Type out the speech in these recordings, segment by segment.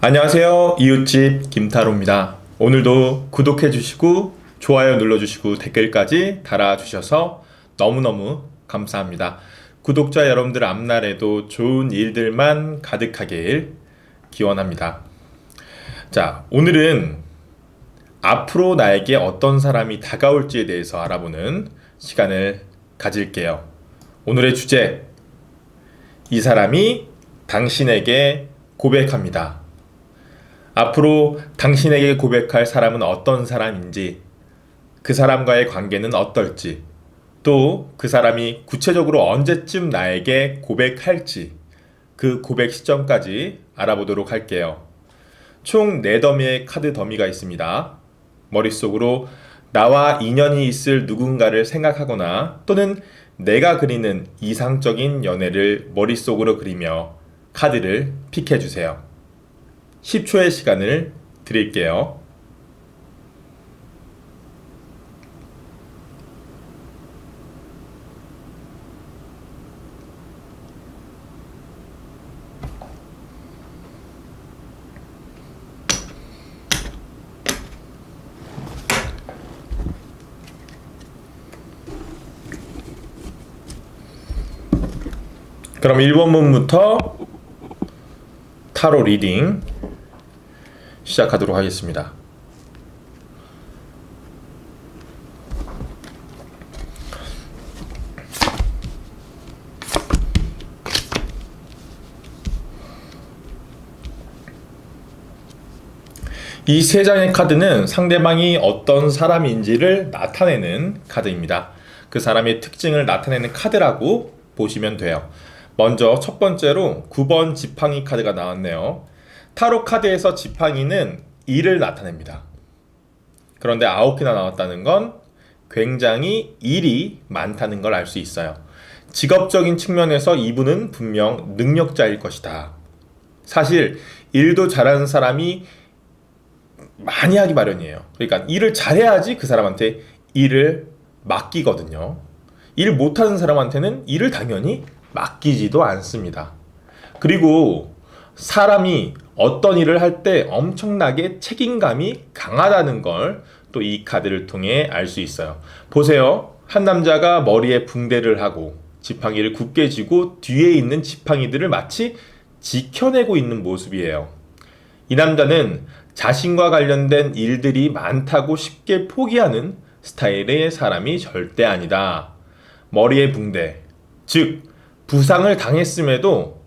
안녕하세요. 이웃집 김타로입니다. 오늘도 구독해주시고 좋아요 눌러주시고 댓글까지 달아주셔서 너무너무 감사합니다. 구독자 여러분들 앞날에도 좋은 일들만 가득하길 기원합니다. 자, 오늘은 앞으로 나에게 어떤 사람이 다가올지에 대해서 알아보는 시간을 가질게요. 오늘의 주제, 이 사람이 당신에게 고백합니다. 앞으로 당신에게 고백할 사람은 어떤 사람인지, 그 사람과의 관계는 어떨지, 또 그 사람이 구체적으로 언제쯤 나에게 고백할지, 그 고백 시점까지 알아보도록 할게요. 총 4더미의 카드 더미가 있습니다. 머릿속으로 나와 인연이 있을 누군가를 생각하거나 또는 내가 그리는 이상적인 연애를 머릿속으로 그리며 카드를 픽해주세요. 10초의 시간을 드릴게요. 그럼 1번 문부터 타로 리딩 시작하도록 하겠습니다. 이 3장의 카드는 상대방이 어떤 사람인지를 나타내는 카드입니다. 그 사람의 특징을 나타내는 카드라고 보시면 돼요. 먼저 첫 번째로 9번 지팡이 카드가 나왔네요. 타로 카드에서 지팡이는 일을 나타냅니다. 그런데 9개나 나왔다는 건 굉장히 일이 많다는 걸 알 수 있어요. 직업적인 측면에서 이분은 분명 능력자일 것이다. 사실 일도 잘하는 사람이 많이 하기 마련이에요. 그러니까 일을 잘해야지 그 사람한테 일을 맡기거든요. 일 못하는 사람한테는 일을 당연히 맡기지도 않습니다. 그리고 사람이 어떤 일을 할 때 엄청나게 책임감이 강하다는 걸 또 이 카드를 통해 알 수 있어요. 보세요. 한 남자가 머리에 붕대를 하고 지팡이를 굳게 쥐고 뒤에 있는 지팡이들을 마치 지켜내고 있는 모습이에요. 이 남자는 자신과 관련된 일들이 많다고 쉽게 포기하는 스타일의 사람이 절대 아니다. 머리에 붕대, 즉 부상을 당했음에도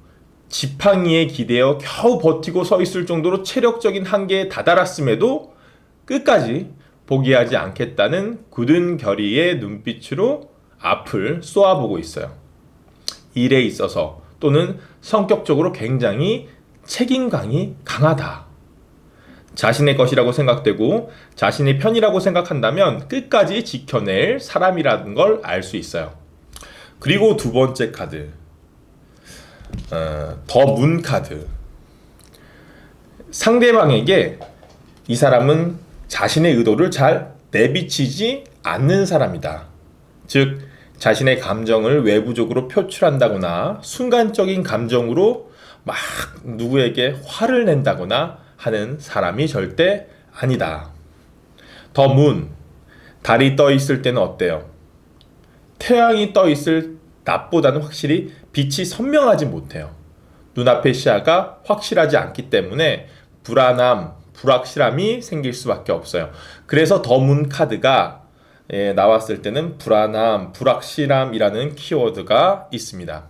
지팡이에 기대어 겨우 버티고 서 있을 정도로 체력적인 한계에 다다랐음에도 끝까지 포기하지 않겠다는 굳은 결의의 눈빛으로 앞을 쏘아보고 있어요. 일에 있어서 또는 성격적으로 굉장히 책임감이 강하다. 자신의 것이라고 생각되고 자신의 편이라고 생각한다면 끝까지 지켜낼 사람이라는 걸 알 수 있어요. 그리고 두 번째 카드, 더 문 카드. 상대방에게 이 사람은 자신의 의도를 잘 내비치지 않는 사람이다. 즉 자신의 감정을 외부적으로 표출한다거나 순간적인 감정으로 막 누구에게 화를 낸다거나 하는 사람이 절대 아니다. 더 문, 달이 떠 있을 때는 어때요? 태양이 떠 있을 낮보다는 확실히 빛이 선명하지 못해요. 눈앞의 시야가 확실하지 않기 때문에 불안함, 불확실함이 생길 수밖에 없어요. 그래서 더 문 카드가 나왔을 때는 불안함, 불확실함이라는 키워드가 있습니다.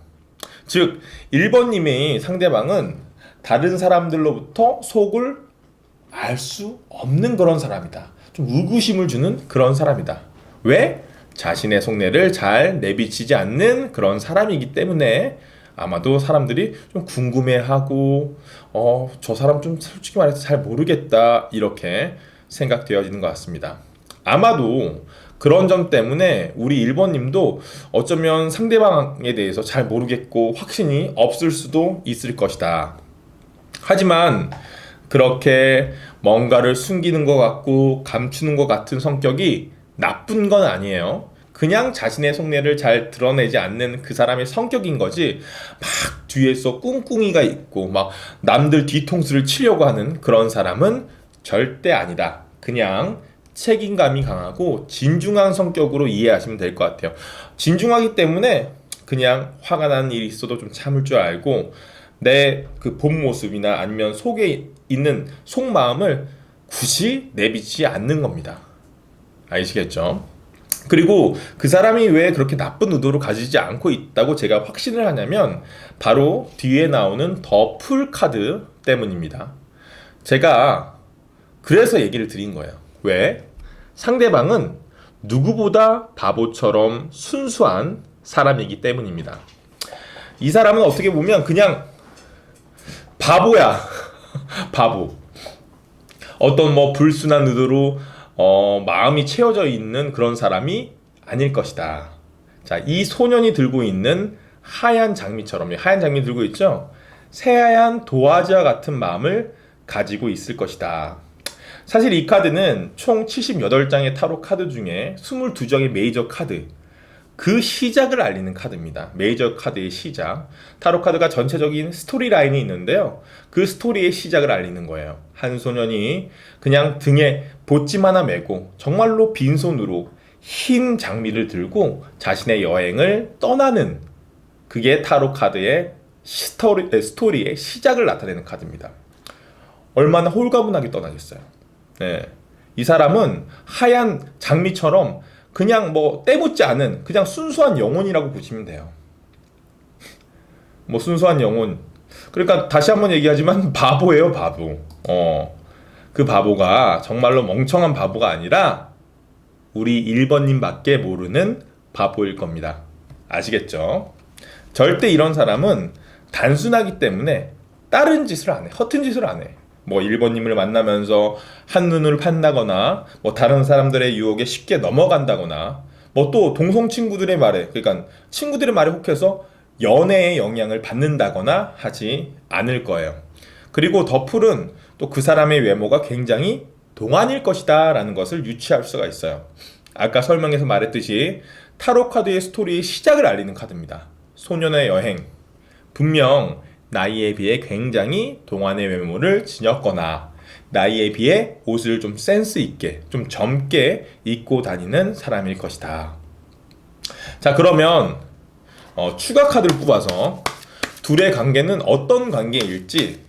즉 1번님의 상대방은 다른 사람들로부터 속을 알 수 없는 그런 사람이다. 좀 의구심을 주는 그런 사람이다. 왜? 자신의 속내를 잘 내비치지 않는 그런 사람이기 때문에 아마도 사람들이 좀 궁금해하고 저 사람 좀 솔직히 말해서 잘 모르겠다 이렇게 생각되어지는 것 같습니다. 아마도 그런 점 때문에 우리 1번님도 어쩌면 상대방에 대해서 잘 모르겠고 확신이 없을 수도 있을 것이다. 하지만 그렇게 뭔가를 숨기는 것 같고 감추는 것 같은 성격이 나쁜 건 아니에요. 그냥 자신의 속내를 잘 드러내지 않는 그 사람의 성격인 거지, 막 뒤에서 꿍꿍이가 있고 막 남들 뒤통수를 치려고 하는 그런 사람은 절대 아니다. 그냥 책임감이 강하고 진중한 성격으로 이해하시면 될 것 같아요. 진중하기 때문에 그냥 화가 나는 일이 있어도 좀 참을 줄 알고, 내 그 본 모습이나 아니면 속에 있는 속마음을 굳이 내비치지 않는 겁니다. 아시겠죠? 그리고 그 사람이 왜 그렇게 나쁜 의도로 가지지 않고 있다고 제가 확신을 하냐면 바로 뒤에 나오는 더 풀 카드 때문입니다. 제가 그래서 얘기를 드린 거예요. 왜? 상대방은 누구보다 바보처럼 순수한 사람이기 때문입니다. 이 사람은 어떻게 보면 그냥 바보야. 바보. 어떤 뭐 불순한 의도로 마음이 채워져 있는 그런 사람이 아닐 것이다. 자, 이 소년이 들고 있는 하얀 장미처럼, 하얀 장미 들고 있죠? 새하얀 도화지와 같은 마음을 가지고 있을 것이다. 사실 이 카드는 총 78장의 타로 카드 중에 22장의 메이저 카드, 그 시작을 알리는 카드입니다. 메이저 카드의 시작. 타로 카드가 전체적인 스토리 라인이 있는데요. 그 스토리의 시작을 알리는 거예요. 한 소년이 그냥 등에 보찜 하나 메고 정말로 빈손으로 흰 장미를 들고 자신의 여행을 떠나는, 그게 타로 카드의 스토리의 시작을 나타내는 카드입니다. 얼마나 홀가분하게 떠나겠어요. 네. 이 사람은 하얀 장미처럼 그냥 뭐 때묻지 않은 그냥 순수한 영혼이라고 보시면 돼요. 뭐 순수한 영혼. 그러니까 다시 한번 얘기하지만 바보예요, 바보. 그 바보가 정말로 멍청한 바보가 아니라 우리 1번님밖에 모르는 바보일 겁니다. 아시겠죠? 절대 이런 사람은 단순하기 때문에 다른 짓을 안 해. 허튼 짓을 안 해. 뭐 1번님을 만나면서 한눈을 판다거나 뭐 다른 사람들의 유혹에 쉽게 넘어간다거나 뭐 또 동성 친구들의 말에, 그러니까 친구들의 말에 혹해서 연애의 영향을 받는다거나 하지 않을 거예요. 그리고 더풀은 또 그 사람의 외모가 굉장히 동안일 것이다 라는 것을 유추할 수가 있어요. 아까 설명에서 말했듯이 타로 카드의 스토리의 시작을 알리는 카드입니다. 소년의 여행. 분명 나이에 비해 굉장히 동안의 외모를 지녔거나 나이에 비해 옷을 좀 센스 있게, 좀 젊게 입고 다니는 사람일 것이다. 자, 그러면 추가 카드를 뽑아서 둘의 관계는 어떤 관계일지,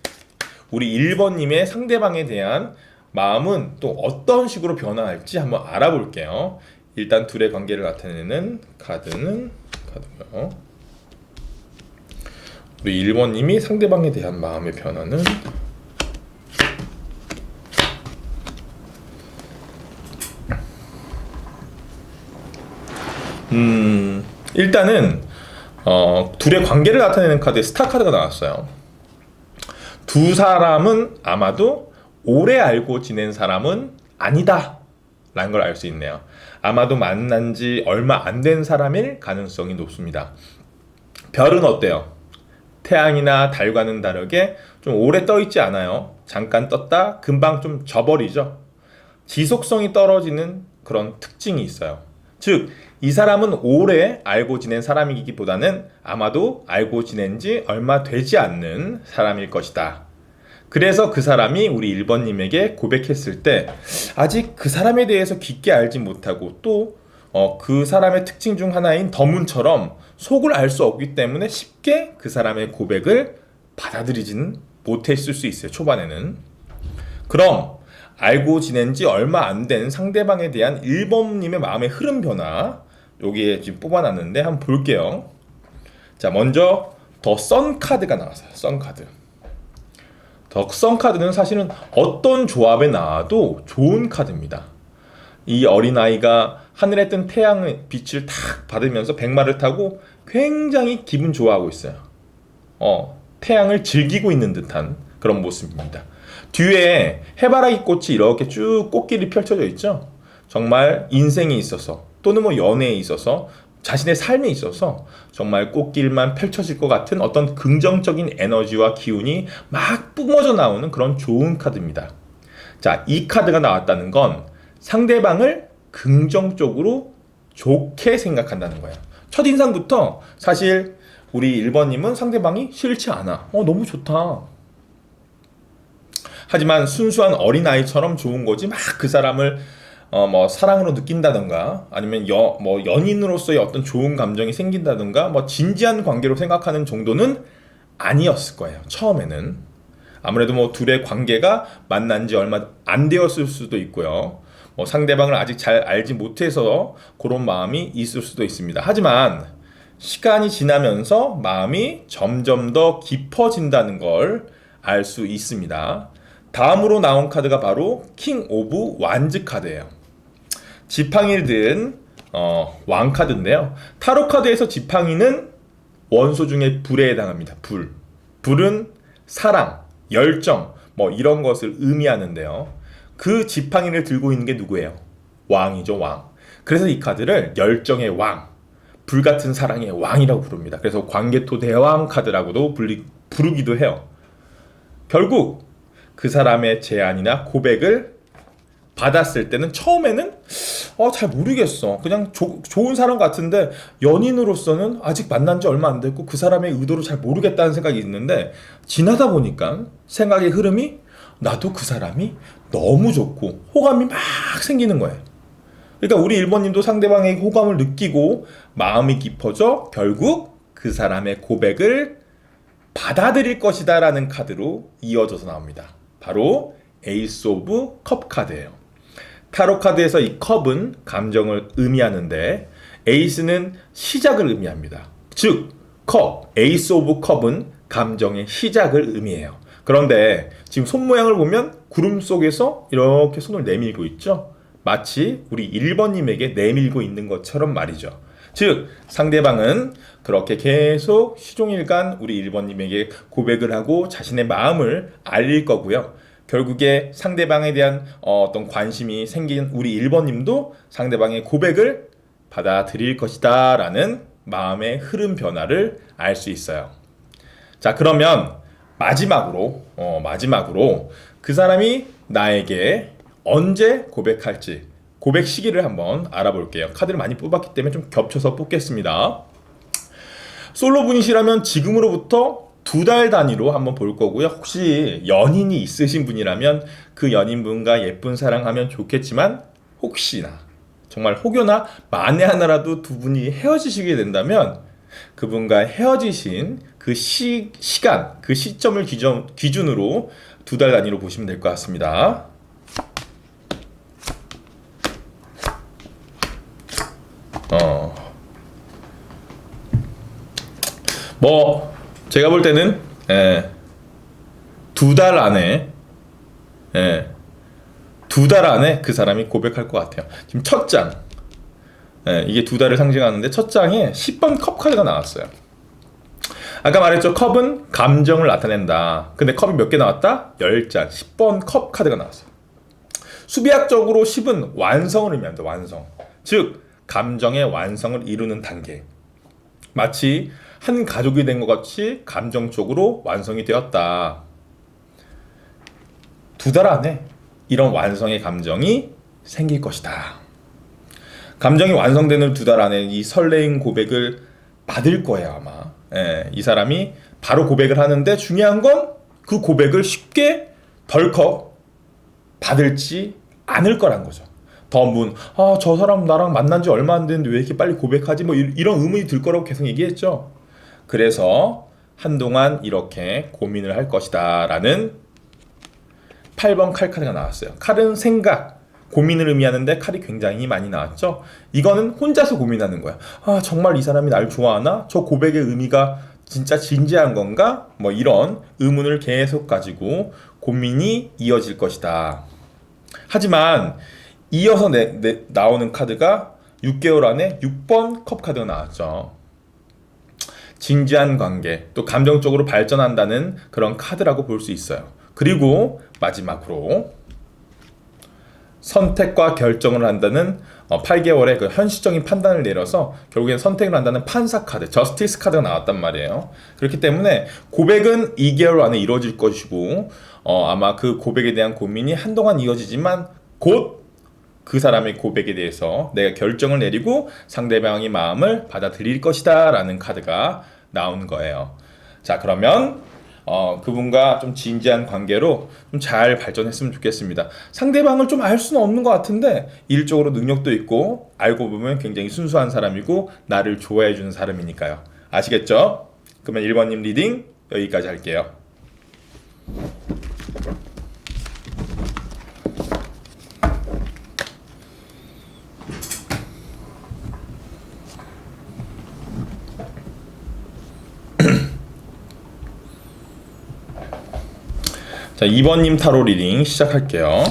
우리 1번님의 상대방에 대한 마음은 또 어떤 식으로 변화할지 한번 알아볼게요. 일단 둘의 관계를 나타내는 카드는 카드고요. 우리 1번님이 상대방에 대한 마음의 변화는 일단은 둘의 관계를 나타내는 카드에 스타 카드가 나왔어요. 두 사람은 아마도 오래 알고 지낸 사람은 아니다 라는 걸 알 수 있네요. 아마도 만난 지 얼마 안 된 사람일 가능성이 높습니다. 별은 어때요? 태양이나 달과는 다르게 좀 오래 떠 있지 않아요. 잠깐 떴다 금방 좀 져버리죠. 지속성이 떨어지는 그런 특징이 있어요. 즉, 이 사람은 오래 알고 지낸 사람이기보다는 아마도 알고 지낸 지 얼마 되지 않는 사람일 것이다. 그래서 그 사람이 우리 1번님에게 고백했을 때 아직 그 사람에 대해서 깊게 알지 못하고 또 그 사람의 특징 중 하나인 더문처럼 속을 알 수 없기 때문에 쉽게 그 사람의 고백을 받아들이지는 못했을 수 있어요. 초반에는. 그럼 알고 지낸 지 얼마 안 된 상대방에 대한 1번님의 마음의 흐름 변화, 여기에 지금 뽑아놨는데 한번 볼게요. 자, 먼저 더 선 카드가 나왔어요. 선 카드. 더 선 카드는 사실은 어떤 조합에 나와도 좋은 카드입니다. 이 어린아이가 하늘에 뜬 태양의 빛을 탁 받으면서 백마를 타고 굉장히 기분 좋아하고 있어요. 태양을 즐기고 있는 듯한 그런 모습입니다. 뒤에 해바라기 꽃이 이렇게 쭉 꽃길이 펼쳐져 있죠. 정말 인생에 있어서 또는 뭐 연애에 있어서 자신의 삶에 있어서 정말 꽃길만 펼쳐질 것 같은 어떤 긍정적인 에너지와 기운이 막 뿜어져 나오는 그런 좋은 카드입니다. 자, 이 카드가 나왔다는 건 상대방을 긍정적으로 좋게 생각한다는 거예요. 첫인상부터 사실 우리 1번님은 상대방이 싫지 않아. 너무 좋다. 하지만 순수한 어린아이처럼 좋은 거지 막 그 사람을 뭐 사랑으로 느낀다던가 아니면 뭐 연인으로서의 어떤 좋은 감정이 생긴다던가 뭐 진지한 관계로 생각하는 정도는 아니었을 거예요. 처음에는. 아무래도 뭐 둘의 관계가 만난 지 얼마 안 되었을 수도 있고요. 뭐 상대방을 아직 잘 알지 못해서 그런 마음이 있을 수도 있습니다. 하지만 시간이 지나면서 마음이 점점 더 깊어진다는 걸 알 수 있습니다. 다음으로 나온 카드가 바로 킹 오브 완즈 카드예요. 지팡이를 든 왕 카드인데요. 타로 카드에서 지팡이는 원소 중에 불에 해당합니다. 불은 사랑, 열정 뭐 이런 것을 의미하는데요. 그 지팡이를 들고 있는 게 누구예요? 왕이죠, 왕. 그래서 이 카드를 열정의 왕, 불같은 사랑의 왕이라고 부릅니다. 그래서 광개토 대왕 카드라고도 부르기도 해요. 결국 그 사람의 제안이나 고백을 받았을 때는 처음에는 잘 모르겠어. 그냥 좋은 사람 같은데 연인으로서는 아직 만난 지 얼마 안 됐고 그 사람의 의도를 잘 모르겠다는 생각이 있는데 지나다 보니까 생각의 흐름이 나도 그 사람이 너무 좋고 호감이 막 생기는 거예요. 그러니까 우리 1번님도 상대방의 호감을 느끼고 마음이 깊어져 결국 그 사람의 고백을 받아들일 것이다 라는 카드로 이어져서 나옵니다. 바로 에이스 오브 컵 카드예요. 타로 카드에서 이 컵은 감정을 의미하는데 에이스는 시작을 의미합니다. 즉 컵, 에이스 오브 컵은 감정의 시작을 의미해요. 그런데 지금 손 모양을 보면 구름 속에서 이렇게 손을 내밀고 있죠. 마치 우리 1번님에게 내밀고 있는 것처럼 말이죠. 즉 상대방은 그렇게 계속 시종일관 우리 1번님에게 고백을 하고 자신의 마음을 알릴 거고요. 결국에 상대방에 대한 어떤 관심이 생긴 우리 1번님도 상대방의 고백을 받아들일 것이다 라는 마음의 흐름 변화를 알 수 있어요. 자, 그러면 마지막으로 그 사람이 나에게 언제 고백할지 고백 시기를 한번 알아볼게요. 카드를 많이 뽑았기 때문에 좀 겹쳐서 뽑겠습니다. 솔로 분이시라면 지금으로부터 2달 단위로 한번 볼 거고요. 혹시 연인이 있으신 분이라면 그 연인분과 예쁜 사랑하면 좋겠지만 혹시나 정말 혹여나 만에 하나라도 두 분이 헤어지시게 된다면 그분과 헤어지신 그 시간, 그 시점을 기준으로 2달 단위로 보시면 될 것 같습니다. 뭐 제가 볼 때는 2달 안에 2달 안에 그 사람이 고백할 것 같아요. 지금 첫 장, 이게 2달을 상징하는데 첫 장에 10번 컵 카드가 나왔어요. 아까 말했죠. 컵은 감정을 나타낸다. 근데 컵이 몇 개 나왔다? 10장, 10번 컵 카드가 나왔어요. 수비학적으로 10은 완성을 의미합니다. 완성. 즉 감정의 완성을 이루는 단계. 마치 한 가족이 된 것 같이 감정적으로 완성이 되었다. 2달 안에 이런 완성의 감정이 생길 것이다. 감정이 완성되는 2달 안에 이 설레임 고백을 받을 거예요, 아마. 이 사람이 바로 고백을 하는데 중요한 건 그 고백을 쉽게 덜컥 받을지 않을 거란 거죠. 저 사람 나랑 만난 지 얼마 안 됐는데 왜 이렇게 빨리 고백하지? 뭐 이런 의문이 들 거라고 계속 얘기했죠. 그래서 한동안 이렇게 고민을 할 것이다 라는 8번 칼 카드가 나왔어요. 칼은 생각, 고민을 의미하는데 칼이 굉장히 많이 나왔죠. 이거는 혼자서 고민하는 거야. 정말 이 사람이 날 좋아하나? 저 고백의 의미가 진짜 진지한 건가? 뭐 이런 의문을 계속 가지고 고민이 이어질 것이다. 하지만 이어서 나오는 카드가 6개월 안에 6번 컵 카드가 나왔죠. 진지한 관계, 또 감정적으로 발전한다는 그런 카드라고 볼 수 있어요. 그리고 마지막으로 선택과 결정을 한다는 8개월의 그 현실적인 판단을 내려서 결국엔 선택을 한다는 판사 카드, 저스티스 카드가 나왔단 말이에요. 그렇기 때문에 고백은 2개월 안에 이루어질 것이고 아마 그 고백에 대한 고민이 한동안 이어지지만 곧 그 사람의 고백에 대해서 내가 결정을 내리고 상대방의 마음을 받아들일 것이다 라는 카드가 나온 거예요. 자, 그러면 그분과 좀 진지한 관계로 좀 잘 발전했으면 좋겠습니다. 상대방을 좀 알 수는 없는 것 같은데 일적으로 능력도 있고 알고 보면 굉장히 순수한 사람이고 나를 좋아해 주는 사람이니까요. 아시겠죠? 그러면 1번님 리딩 여기까지 할게요. 자, 2번님 타로 리딩 시작할게요.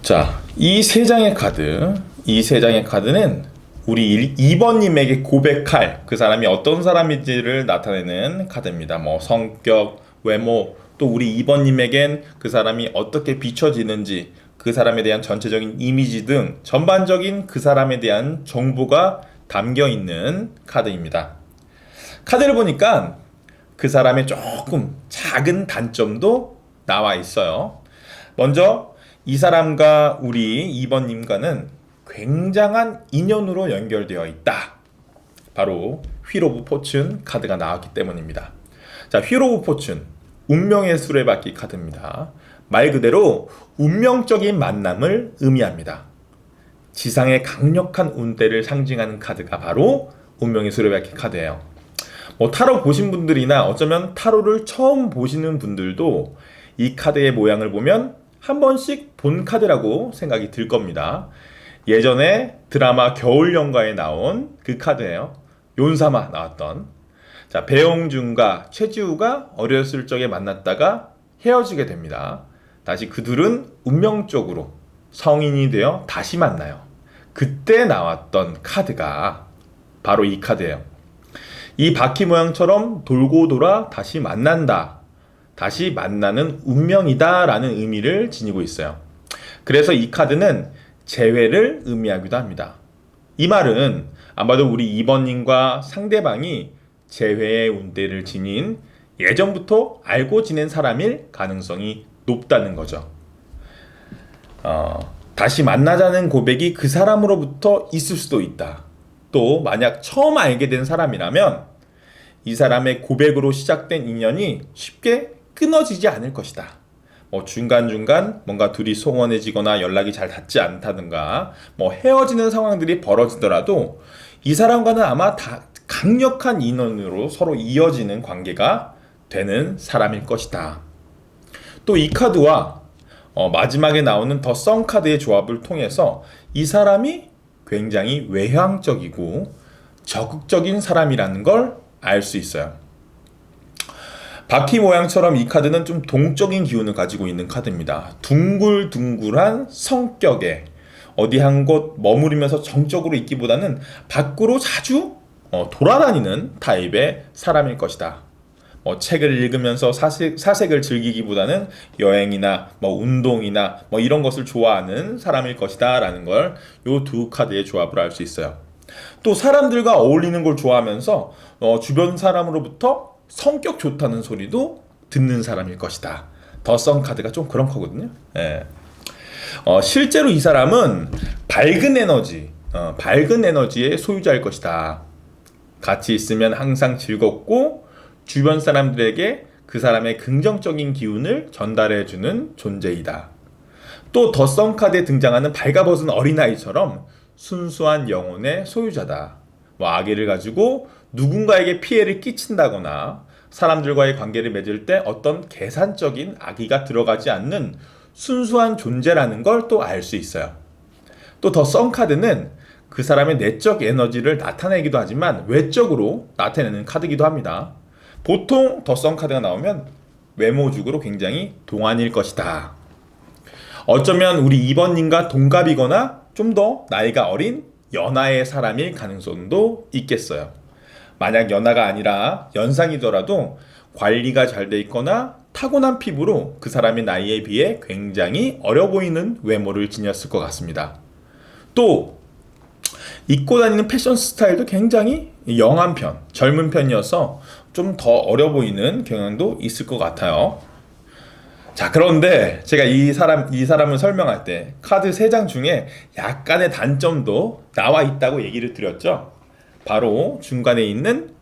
자, 이 세 장의 카드는 우리 2번님에게 고백할 그 사람이 어떤 사람인지를 나타내는 카드입니다. 뭐 성격, 외모, 또 우리 2번님에겐 그 사람이 어떻게 비춰지는지, 그 사람에 대한 전체적인 이미지 등 전반적인 그 사람에 대한 정보가 담겨 있는 카드입니다. 카드를 보니까 그 사람의 조금 작은 단점도 나와 있어요. 먼저 이 사람과 우리 2번님과는 굉장한 인연으로 연결되어 있다. 바로 휠 오브 포춘 카드가 나왔기 때문입니다. 자, 휠 오브 포춘, 운명의 수레바퀴 카드입니다. 말 그대로 운명적인 만남을 의미합니다. 지상의 강력한 운대를 상징하는 카드가 바로 운명의 수레바퀴 카드예요. 뭐 타로 보신 분들이나 어쩌면 타로를 처음 보시는 분들도 이 카드의 모양을 보면 한 번씩 본 카드라고 생각이 들 겁니다. 예전에 드라마 겨울연가에 나온 그 카드예요. 윤사마 나왔던. 자, 배용준과 최지우가 어렸을 적에 만났다가 헤어지게 됩니다. 다시 그들은 운명적으로 성인이 되어 다시 만나요. 그때 나왔던 카드가 바로 이 카드예요. 이 바퀴 모양처럼 돌고 돌아 다시 만난다. 다시 만나는 운명이다 라는 의미를 지니고 있어요. 그래서 이 카드는 재회를 의미하기도 합니다. 이 말은 아마도 우리 2번님과 상대방이 재회의 운대를 지닌 예전부터 알고 지낸 사람일 가능성이 높다는 거죠. 다시 만나자는 고백이 그 사람으로부터 있을 수도 있다. 또 만약 처음 알게 된 사람이라면 이 사람의 고백으로 시작된 인연이 쉽게 끊어지지 않을 것이다. 뭐 중간중간 뭔가 둘이 소원해지거나 연락이 잘 닿지 않다든가 뭐 헤어지는 상황들이 벌어지더라도 이 사람과는 아마 다 강력한 인연으로 서로 이어지는 관계가 되는 사람일 것이다. 또 이 카드와 마지막에 나오는 더 선 카드의 조합을 통해서 이 사람이 굉장히 외향적이고 적극적인 사람이라는 걸 알 수 있어요. 바퀴 모양처럼 이 카드는 좀 동적인 기운을 가지고 있는 카드입니다. 둥글둥글한 성격에 어디 한 곳 머무르면서 정적으로 있기보다는 밖으로 자주 돌아다니는 타입의 사람일 것이다. 책을 읽으면서 사색을 즐기기보다는 여행이나 운동이나 이런 것을 좋아하는 사람일 것이다 라는 걸 이 두 카드의 조합으로 알 수 있어요. 또 사람들과 어울리는 걸 좋아하면서 주변 사람으로부터 성격 좋다는 소리도 듣는 사람일 것이다. 더 선 카드가 좀 그런 거거든요. 예. 실제로 이 사람은 밝은 에너지의 소유자일 것이다. 같이 있으면 항상 즐겁고 주변 사람들에게 그 사람의 긍정적인 기운을 전달해주는 존재이다. 또 더 선 카드에 등장하는 발가벗은 어린아이처럼 순수한 영혼의 소유자다. 아기를 가지고 누군가에게 피해를 끼친다거나 사람들과의 관계를 맺을 때 어떤 계산적인 악의가 들어가지 않는 순수한 존재라는 걸 또 알 수 있어요. 또 더 선 카드는 그 사람의 내적 에너지를 나타내기도 하지만 외적으로 나타내는 카드이기도 합니다. 보통 더 선 카드가 나오면 외모적으로 굉장히 동안일 것이다. 어쩌면 우리 2번님과 동갑이거나 좀 더 나이가 어린 연하의 사람일 가능성도 있겠어요. 만약 연하가 아니라 연상이더라도 관리가 잘 돼 있거나 타고난 피부로 그 사람의 나이에 비해 굉장히 어려 보이는 외모를 지녔을 것 같습니다. 또 입고 다니는 패션 스타일도 굉장히 영한 편, 젊은 편이어서 좀 더 어려 보이는 경향도 있을 것 같아요. 자, 그런데 제가 이 사람을 설명할 때 카드 3장 중에 약간의 단점도 나와 있다고 얘기를 드렸죠. 바로 중간에 있는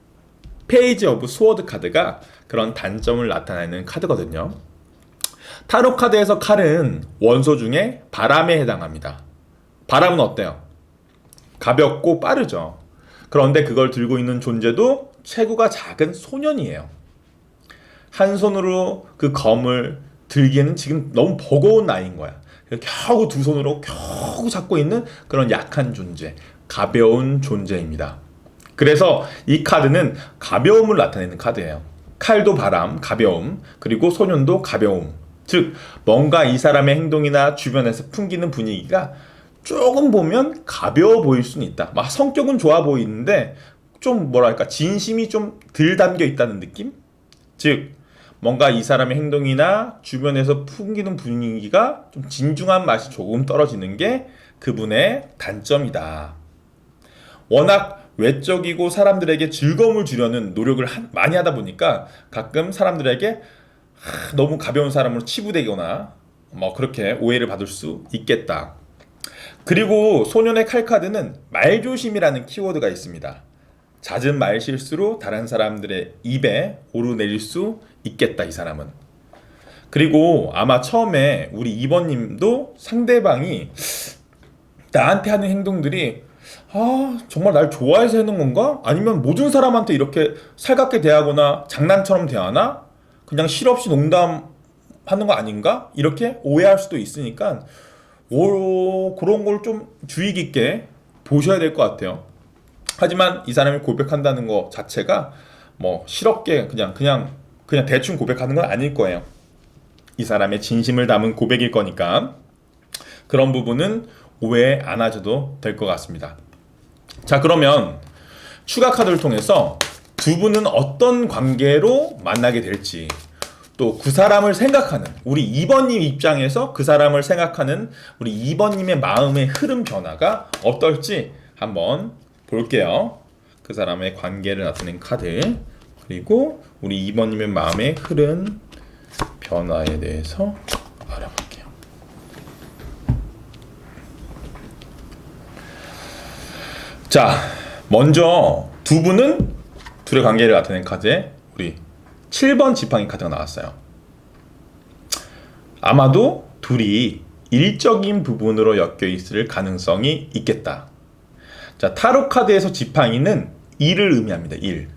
페이지 오브 스워드 카드가 그런 단점을 나타내는 카드거든요. 타로 카드에서 칼은 원소 중에 바람에 해당합니다. 바람은 어때요? 가볍고 빠르죠. 그런데 그걸 들고 있는 존재도 체구가 작은 소년이에요. 한 손으로 그 검을 들기에는 지금 너무 버거운 나이인 거야. 겨우 두 손으로 겨우 잡고 있는 그런 약한 존재, 가벼운 존재입니다. 그래서 이 카드는 가벼움을 나타내는 카드예요. 칼도 바람, 가벼움, 그리고 소년도 가벼움. 즉, 뭔가 이 사람의 행동이나 주변에서 풍기는 분위기가 조금 보면 가벼워 보일 수는 있다. 막 성격은 좋아 보이는데 좀 뭐랄까 진심이 좀 덜 담겨 있다는 느낌? 즉, 뭔가 이 사람의 행동이나 주변에서 풍기는 분위기가 좀 진중한 맛이 조금 떨어지는 게 그분의 단점이다. 워낙 외적이고 사람들에게 즐거움을 주려는 노력을 많이 하다 보니까 가끔 사람들에게 너무 가벼운 사람으로 치부되거나 뭐 그렇게 오해를 받을 수 있겠다. 그리고 소년의 칼카드는 말조심이라는 키워드가 있습니다. 잦은 말실수로 다른 사람들의 입에 오르내릴 수 있겠다, 이 사람은. 그리고 아마 처음에 우리 2번님도 상대방이 나한테 하는 행동들이 정말 날 좋아해서 하는 건가? 아니면 모든 사람한테 이렇게 살갑게 대하거나 장난처럼 대하나? 그냥 실없이 농담하는 거 아닌가? 이렇게 오해할 수도 있으니까 그런 걸 좀 주의 깊게 보셔야 될 것 같아요. 하지만 이 사람이 고백한다는 거 자체가 뭐 실없게 그냥 대충 고백하는 건 아닐 거예요. 이 사람의 진심을 담은 고백일 거니까 그런 부분은 오해 안 하셔도 될 것 같습니다. 자, 그러면 추가 카드를 통해서 두 분은 어떤 관계로 만나게 될지, 또 그 사람을 생각하는 우리 2번님 입장에서 그 사람을 생각하는 우리 2번님의 마음의 흐름 변화가 어떨지 한번 볼게요. 그 사람의 관계를 나타낸 카드, 그리고 우리 2번님의 마음의 흐름 변화에 대해서 알아볼게요. 자, 먼저 두 분은 둘의 관계를 나타낸 카드에 우리 7번 지팡이 카드가 나왔어요. 아마도 둘이 일적인 부분으로 엮여 있을 가능성이 있겠다. 자, 타로 카드에서 지팡이는 일을 의미합니다. 일.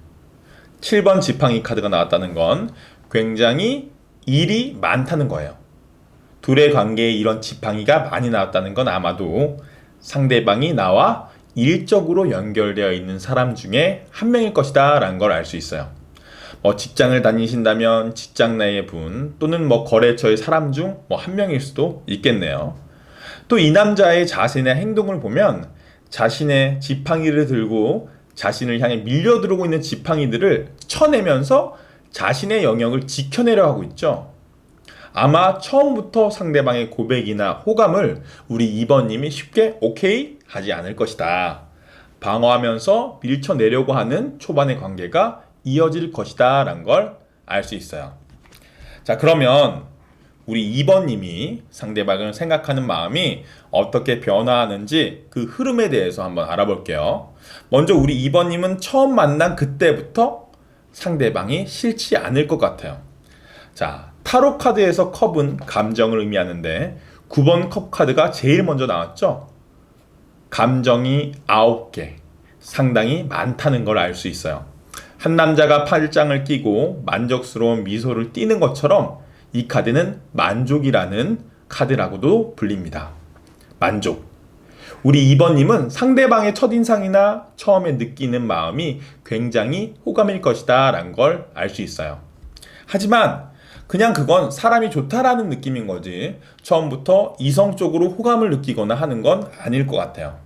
7번 지팡이 카드가 나왔다는 건 굉장히 일이 많다는 거예요. 둘의 관계에 이런 지팡이가 많이 나왔다는 건 아마도 상대방이 나와 일적으로 연결되어 있는 사람 중에 한 명일 것이다 라는 걸 알 수 있어요. 직장을 다니신다면 직장 내의 분, 또는 거래처의 사람 중 한 명일 수도 있겠네요. 또 이 남자의 자신의 행동을 보면 자신의 지팡이를 들고 자신을 향해 밀려 들어오고 있는 지팡이들을 쳐내면서 자신의 영역을 지켜내려 하고 있죠. 아마 처음부터 상대방의 고백이나 호감을 우리 2번님이 쉽게 오케이 하지 않을 것이다. 방어하면서 밀쳐내려고 하는 초반의 관계가 이어질 것이다 라는 걸 알 수 있어요. 자, 그러면 우리 2번님이 상대방을 생각하는 마음이 어떻게 변화하는지 그 흐름에 대해서 한번 알아볼게요. 먼저 우리 2번님은 처음 만난 그때부터 상대방이 싫지 않을 것 같아요. 자, 타로 카드에서 컵은 감정을 의미하는데 9번 컵 카드가 제일 먼저 나왔죠? 감정이 9개, 상당히 많다는 걸 알 수 있어요. 한 남자가 팔짱을 끼고 만족스러운 미소를 띠는 것처럼 이 카드는 만족이라는 카드라고도 불립니다. 만족. 우리 2번님은 상대방의 첫인상이나 처음에 느끼는 마음이 굉장히 호감일 것이다 라는 걸 알 수 있어요. 하지만 그냥 그건 사람이 좋다라는 느낌인 거지 처음부터 이성적으로 호감을 느끼거나 하는 건 아닐 것 같아요.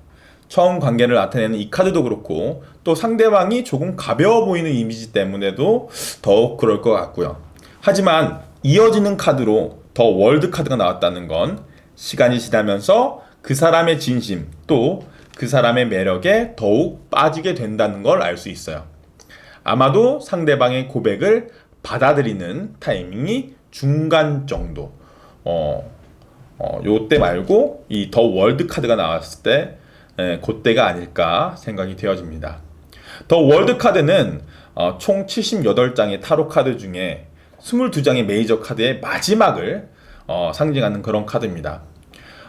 처음 관계를 나타내는 이 카드도 그렇고 또 상대방이 조금 가벼워 보이는 이미지 때문에도 더욱 그럴 것 같고요. 하지만 이어지는 카드로 더 월드 카드가 나왔다는 건 시간이 지나면서 그 사람의 진심 또 그 사람의 매력에 더욱 빠지게 된다는 걸 알 수 있어요. 아마도 상대방의 고백을 받아들이는 타이밍이 중간 정도. 요때 말고 이 더 월드 카드가 나왔을 때 그때가 아닐까 생각이 되어집니다. 더 월드 카드는 총 78장의 타로 카드 중에 22장의 메이저 카드의 마지막을 상징하는 그런 카드입니다.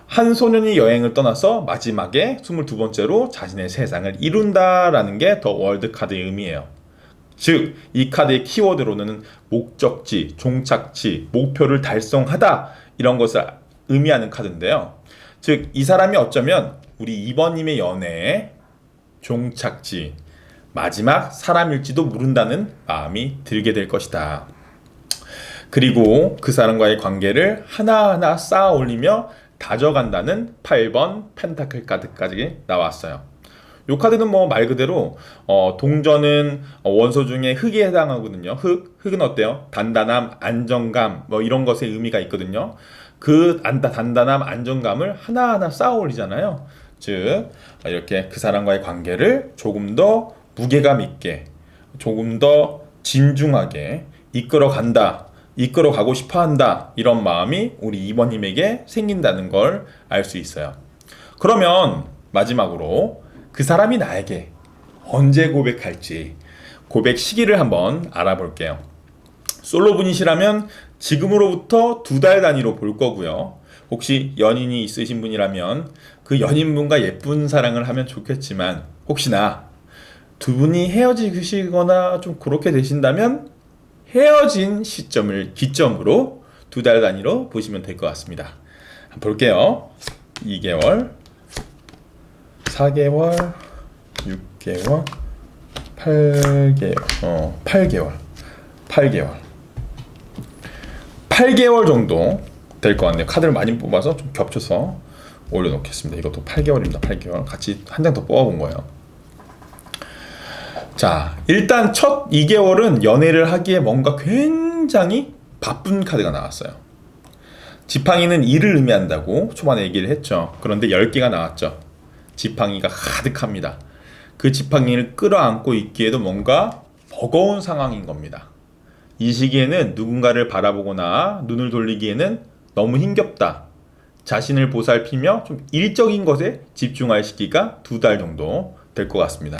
한 소년이 여행을 떠나서 마지막에 22번째로 자신의 세상을 이룬다라는 게 더 월드 카드의 의미예요. 즉, 이 카드의 키워드로는 목적지, 종착지, 목표를 달성하다 이런 것을 의미하는 카드인데요. 즉, 이 사람이 어쩌면 우리 2번님의 연애의 종착지, 마지막 사람일지도 모른다는 마음이 들게 될 것이다. 그리고 그 사람과의 관계를 하나하나 쌓아 올리며 다져간다는 8번 펜타클 카드까지 나왔어요. 이 카드는 뭐 말 그대로 동전은 원소 중에 흙에 해당하거든요. 흙은 어때요? 단단함, 안정감 뭐 이런 것에 의미가 있거든요. 그 단단함, 안정감을 하나하나 쌓아 올리잖아요. 즉 이렇게 그 사람과의 관계를 조금 더 무게감 있게, 조금 더 진중하게 이끌어 가고 싶어 한다. 이런 마음이 우리 2번님에게 생긴다는 걸 알 수 있어요. 그러면 마지막으로 그 사람이 나에게 언제 고백할지 고백 시기를 한번 알아볼게요. 솔로분이시라면 지금으로부터 2달 단위로 볼 거고요. 혹시 연인이 있으신 분이라면 그 연인분과 예쁜 사랑을 하면 좋겠지만 혹시나 두 분이 헤어지시거나 좀 그렇게 되신다면 헤어진 시점을 기점으로 2달 단위로 보시면 될 것 같습니다. 한번 볼게요. 2개월, 4개월, 6개월, 8개월, 8개월 정도 될 것 같네요. 카드를 많이 뽑아서 좀 겹쳐서 올려놓겠습니다. 이것도 8개월입니다. 8개월. 같이 한 장 더 뽑아본 거예요. 자, 일단 첫 2개월은 연애를 하기에 뭔가 굉장히 바쁜 카드가 나왔어요. 지팡이는 일을 의미한다고 초반에 얘기를 했죠. 그런데 10개가 나왔죠. 지팡이가 가득합니다. 그 지팡이를 끌어안고 있기에도 뭔가 버거운 상황인 겁니다. 이 시기에는 누군가를 바라보거나 눈을 돌리기에는 너무 힘겹다. 자신을 보살피며 좀 일적인 것에 집중할 시기가 2달 정도 될 것 같습니다.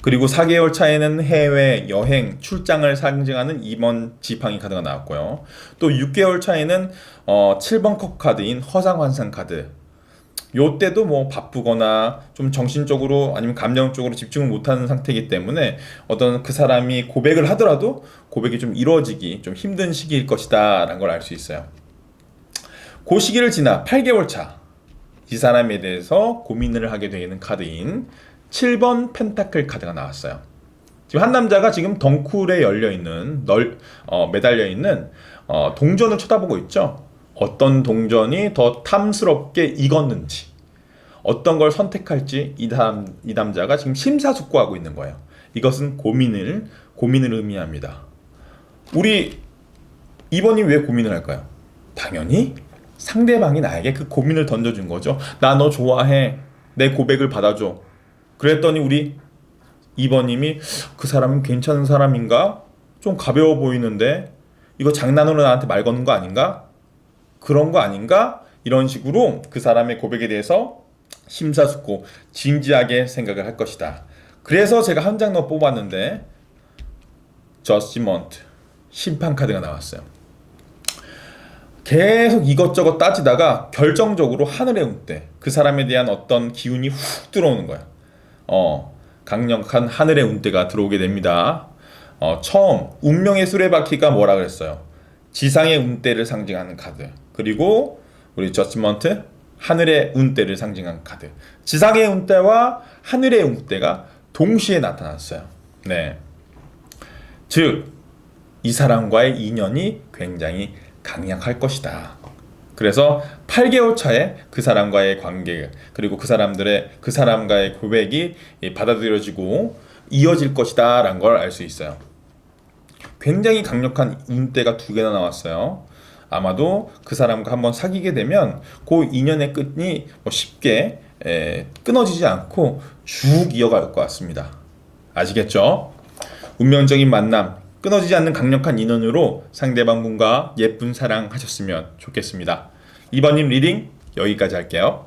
그리고 4개월 차에는 해외, 여행, 출장을 상징하는 2번 지팡이 카드가 나왔고요. 또 6개월 차에는 7번 컵 카드인 허상환상 카드. 요때도 뭐 바쁘거나 좀 정신적으로 아니면 감정적으로 집중을 못하는 상태이기 때문에 어떤 그 사람이 고백을 하더라도 고백이 좀 이루어지기 좀 힘든 시기일 것이다 라는 걸 알 수 있어요. 그 시기를 지나 8개월 차 이 사람에 대해서 고민을 하게 되는 카드인 7번 펜타클 카드가 나왔어요. 지금 한 남자가 지금 덩쿨에 열려있는 매달려있는 동전을 쳐다보고 있죠. 어떤 동전이 더 탐스럽게 익었는지 어떤 걸 선택할지 이 남자가 지금 심사숙고하고 있는 거예요. 이것은 고민을 의미합니다. 우리 2번이 왜 고민을 할까요? 당연히 상대방이 나에게 그 고민을 던져준 거죠. 나 너 좋아해. 내 고백을 받아줘. 그랬더니 우리 2번님이 그 사람은 괜찮은 사람인가? 좀 가벼워 보이는데 이거 장난으로 나한테 말 거는 거 아닌가? 그런 거 아닌가? 이런 식으로 그 사람의 고백에 대해서 심사숙고 진지하게 생각을 할 것이다. 그래서 제가 한 장 더 뽑았는데 저지먼트 심판 카드가 나왔어요. 계속 이것저것 따지다가 결정적으로 하늘의 운대, 그 사람에 대한 어떤 기운이 훅 들어오는 거야. 강력한 하늘의 운대가 들어오게 됩니다. 처음 운명의 수레바퀴가 뭐라 그랬어요? 지상의 운대를 상징하는 카드. 그리고 우리 저지먼트 하늘의 운대를 상징하는 카드. 지상의 운대와 하늘의 운대가 동시에 나타났어요. 네. 즉, 이 사람과의 인연이 굉장히 강약할 것이다. 그래서 8개월 차에 그 사람과의 관계 그리고 그 사람과의 고백이 받아들여지고 이어질 것이다 라는 걸 알 수 있어요. 굉장히 강력한 운대가 2개나 나왔어요. 아마도 그 사람과 한번 사귀게 되면 그 인연의 끝이 쉽게 끊어지지 않고 쭉 이어갈 것 같습니다. 아시겠죠? 운명적인 만남, 끊어지지 않는 강력한 인연으로 상대방 분과 예쁜 사랑 하셨으면 좋겠습니다. 2번님 리딩 여기까지 할게요.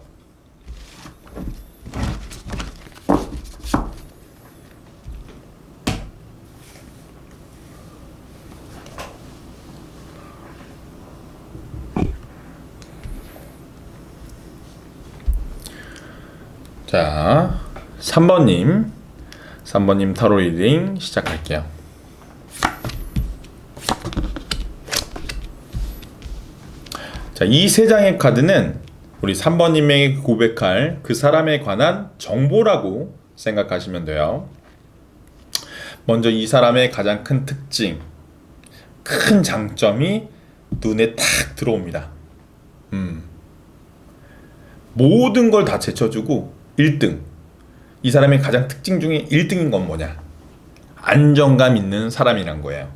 자, 3번님 타로 리딩 시작할게요. 자, 이 세 장의 카드는 우리 3번님에게 고백할 그 사람에 관한 정보라고 생각하시면 돼요. 먼저 이 사람의 가장 큰 특징, 큰 장점이 눈에 탁 들어옵니다. 모든 걸 다 제쳐주고 1등. 이 사람의 가장 특징 중에 1등인 건 뭐냐? 안정감 있는 사람이란 거예요.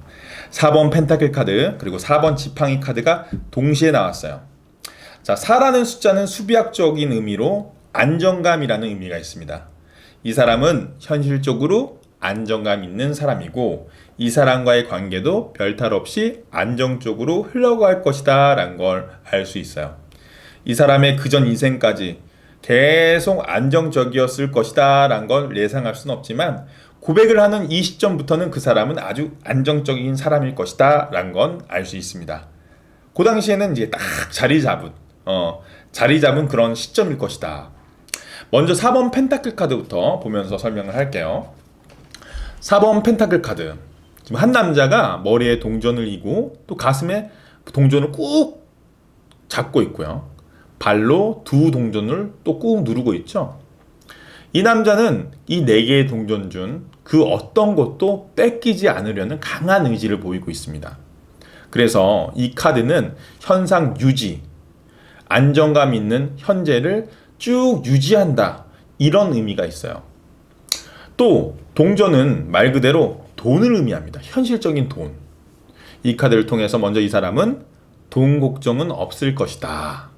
4번 펜타클 카드 그리고 4번 지팡이 카드가 동시에 나왔어요. 자, 4라는 숫자는 수비학적인 의미로 안정감이라는 의미가 있습니다. 이 사람은 현실적으로 안정감 있는 사람이고 이 사람과의 관계도 별탈 없이 안정적으로 흘러갈 것이다 라는 걸 알 수 있어요. 이 사람의 그전 인생까지 계속 안정적이었을 것이다 라는 걸 예상할 수는 없지만 고백을 하는 이 시점부터는 그 사람은 아주 안정적인 사람일 것이다 라는 건 알 수 있습니다. 그 당시에는 이제 딱 자리 잡은 그런 시점일 것이다. 먼저 4번 펜타클 카드부터 보면서 설명을 할게요. 4번 펜타클 카드. 지금 한 남자가 머리에 동전을 이고 또 가슴에 동전을 꾹 잡고 있고요. 발로 두 동전을 또 꾹 누르고 있죠. 이 남자는 이 4개의 동전 중 그 어떤 것도 뺏기지 않으려는 강한 의지를 보이고 있습니다. 그래서 이 카드는 현상 유지, 안정감 있는 현재를 쭉 유지한다. 이런 의미가 있어요. 또 동전은 말 그대로 돈을 의미합니다. 현실적인 돈. 이 카드를 통해서 먼저 이 사람은 돈 걱정은 없을 것이다.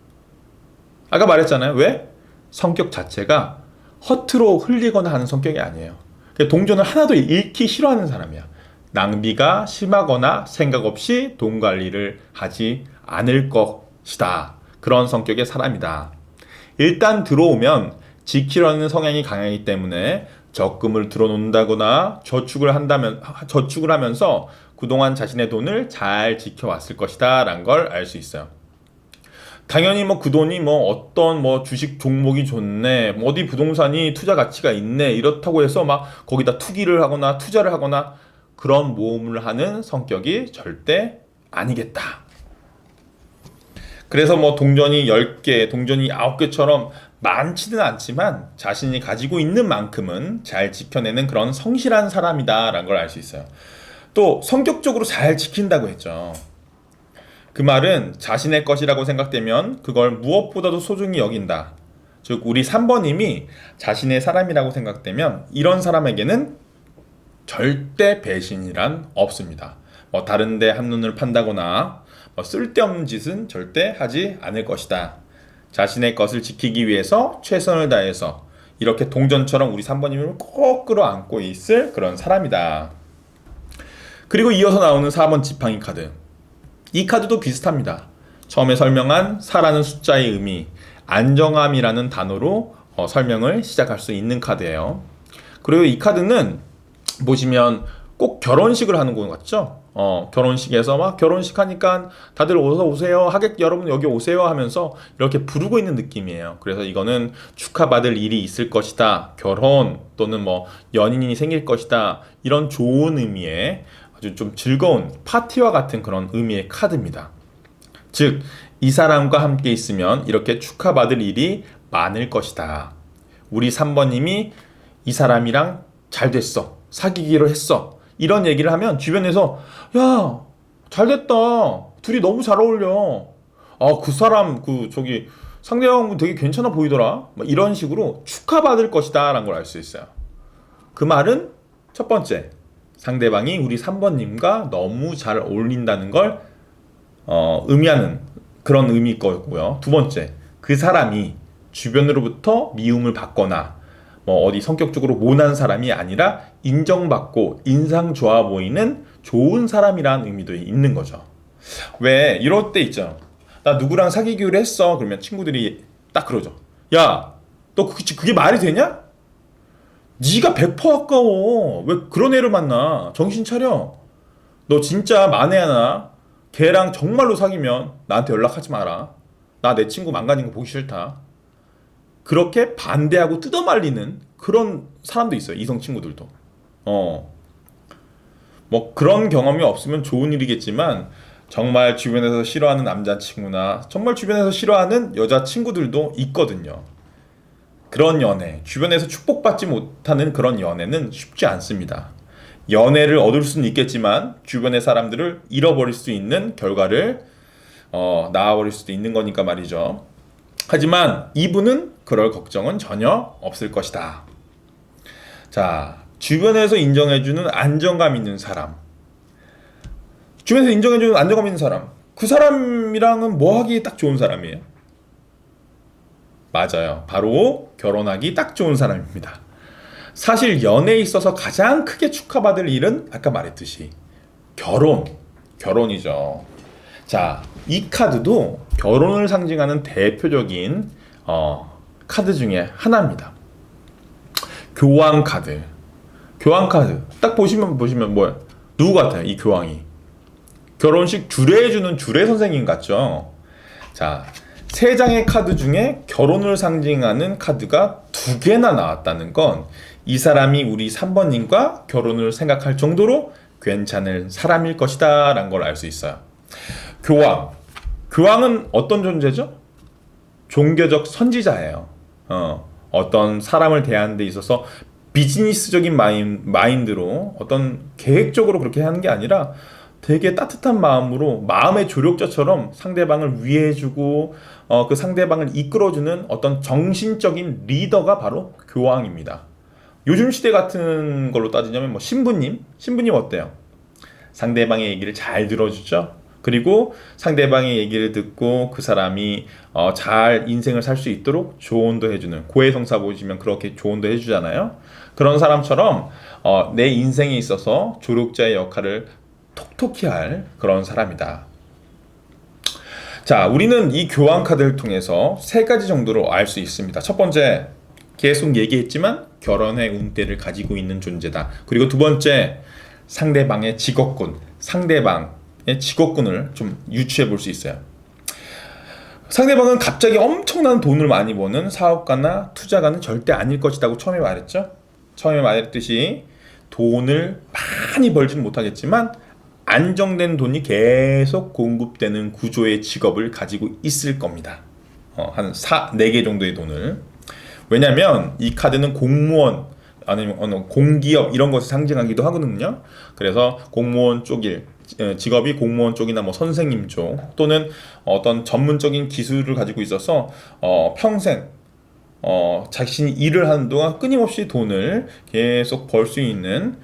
아까 말했잖아요. 왜? 성격 자체가 허투루 흘리거나 하는 성격이 아니에요. 동전을 하나도 잃기 싫어하는 사람이야. 낭비가 심하거나 생각 없이 돈 관리를 하지 않을 것이다. 그런 성격의 사람이다. 일단 들어오면 지키려는 성향이 강하기 때문에 적금을 들어놓는다거나 저축을 하면서 그동안 자신의 돈을 잘 지켜왔을 것이다 라는 걸 알 수 있어요. 당연히 그 돈이 어떤 주식 종목이 좋네, 어디 부동산이 투자 가치가 있네, 이렇다고 해서 거기다 투기를 하거나 투자를 하거나 그런 모험을 하는 성격이 절대 아니겠다. 그래서 동전이 10개, 동전이 9개처럼 많지는 않지만 자신이 가지고 있는 만큼은 잘 지켜내는 그런 성실한 사람이다 라는 걸 알 수 있어요. 또 성격적으로 잘 지킨다고 했죠. 그 말은 자신의 것이라고 생각되면 그걸 무엇보다도 소중히 여긴다. 즉 우리 3번님이 자신의 사람이라고 생각되면 이런 사람에게는 절대 배신이란 없습니다. 다른 데 한눈을 판다거나 쓸데없는 짓은 절대 하지 않을 것이다. 자신의 것을 지키기 위해서 최선을 다해서 이렇게 동전처럼 우리 3번님을 꼭 끌어안고 있을 그런 사람이다. 그리고 이어서 나오는 4번 지팡이 카드. 이 카드도 비슷합니다. 처음에 설명한 4라는 숫자의 의미, 안정함이라는 단어로 설명을 시작할 수 있는 카드예요. 그리고 이 카드는 보시면 꼭 결혼식을 하는 것 같죠? 결혼식에서 결혼식 하니까 다들 어서 오세요, 하객 여러분 여기 오세요 하면서 이렇게 부르고 있는 느낌이에요. 그래서 이거는 축하받을 일이 있을 것이다, 결혼 또는 연인이 생길 것이다, 이런 좋은 의미의 아주 좀 즐거운 파티와 같은 그런 의미의 카드입니다. 즉, 이 사람과 함께 있으면 이렇게 축하받을 일이 많을 것이다. 우리 3번님이 이 사람이랑 잘 됐어, 사귀기로 했어, 이런 얘기를 하면 주변에서 야, 잘 됐다, 둘이 너무 잘 어울려, 그 사람 상대방 되게 괜찮아 보이더라, 이런 식으로 축하받을 것이다 라는 걸 알 수 있어요. 그 말은 첫 번째, 상대방이 우리 3번님과 너무 잘 어울린다는 걸 의미하는 그런 의미일 거고요. 두 번째, 그 사람이 주변으로부터 미움을 받거나 뭐 어디 성격적으로 모난 사람이 아니라 인정받고 인상 좋아 보이는 좋은 사람이라는 의미도 있는 거죠. 왜 이럴 때 있죠. 나 누구랑 사귀기로 했어. 그러면 친구들이 딱 그러죠. 야, 너 그게 말이 되냐? 네가 100% 아까워. 왜 그런 애를 만나? 정신 차려. 너 진짜 만에 하나 걔랑 정말로 사귀면 나한테 연락하지 마라. 나 내 친구 망가진 거 보기 싫다. 그렇게 반대하고 뜯어말리는 그런 사람도 있어요. 이성 친구들도. 뭐 그런 경험이 없으면 좋은 일이겠지만 정말 주변에서 싫어하는 남자친구나 정말 주변에서 싫어하는 여자친구들도 있거든요. 그런 연애, 주변에서 축복받지 못하는 그런 연애는 쉽지 않습니다. 연애를 얻을 수는 있겠지만 주변의 사람들을 잃어버릴 수 있는 결과를 낳아버릴 수도 있는 거니까 말이죠. 하지만 이분은 그럴 걱정은 전혀 없을 것이다. 자, 주변에서 인정해주는 안정감 있는 사람. 주변에서 인정해주는 안정감 있는 사람. 그 사람이랑은 뭐 하기 딱 좋은 사람이에요? 맞아요. 바로 결혼하기 딱 좋은 사람입니다. 사실 연애에 있어서 가장 크게 축하받을 일은 아까 말했듯이 결혼이죠. 자, 이 카드도 결혼을 상징하는 대표적인 카드 중에 하나입니다. 교황 카드. 딱 보시면 뭐예요? 누구 같아요? 이 교황이. 결혼식 주례해주는 주례 선생님 같죠? 자, 세 장의 카드 중에 결혼을 상징하는 카드가 두 개나 나왔다는 건 이 사람이 우리 3번님과 결혼을 생각할 정도로 괜찮은 사람일 것이다 라는 걸 알 수 있어요. 교황은 어떤 존재죠? 종교적 선지자예요. 어떤 사람을 대하는 데 있어서 비즈니스적인 마인드로 어떤 계획적으로 그렇게 하는 게 아니라 되게 따뜻한 마음으로 마음의 조력자처럼 상대방을 위해주고 그 상대방을 이끌어주는 어떤 정신적인 리더가 바로 교황입니다. 요즘 시대 같은 걸로 따지자면 뭐 신부님 어때요? 상대방의 얘기를 잘 들어주죠. 그리고 상대방의 얘기를 듣고 그 사람이 잘 인생을 살 수 있도록 조언도 해주는, 고해성사 보시면 그렇게 조언도 해주잖아요. 그런 사람처럼 내 인생에 있어서 조력자의 역할을 톡톡히 할 그런 사람이다. 자, 우리는 이 교황 카드를 통해서 세 가지 정도로 알 수 있습니다. 첫 번째, 계속 얘기했지만 결혼의 운대를 가지고 있는 존재다. 그리고 두 번째, 상대방의 직업군을 좀 유추해 볼 수 있어요. 상대방은 갑자기 엄청난 돈을 많이 버는 사업가나 투자가는 절대 아닐 것이라고 처음에 말했죠. 처음에 말했듯이 돈을 많이 벌지는 못하겠지만 안정된 돈이 계속 공급되는 구조의 직업을 가지고 있을 겁니다. 한 4개 정도의 돈을. 왜냐면 이 카드는 공무원 아니면 공기업 이런 것을 상징하기도 하거든요. 그래서 공무원 쪽일 직업이 공무원 쪽이나 뭐 선생님 쪽 또는 어떤 전문적인 기술을 가지고 있어서 평생 자신이 일을 하는 동안 끊임없이 돈을 계속 벌 수 있는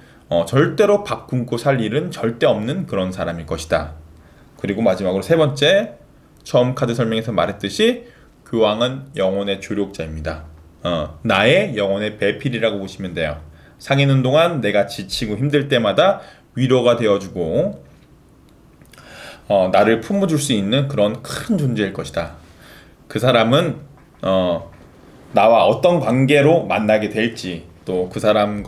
절대로 밥 굶고 살 일은 절대 없는 그런 사람일 것이다. 그리고 마지막으로 세 번째, 처음 카드 설명에서 말했듯이 교황은 영혼의 조력자입니다. 나의 영혼의 배필이라고 보시면 돼요. 상이는 동안 내가 지치고 힘들 때마다 위로가 되어주고 나를 품어줄 수 있는 그런 큰 존재일 것이다. 그 사람은 나와 어떤 관계로 만나게 될지, 또 그 사람을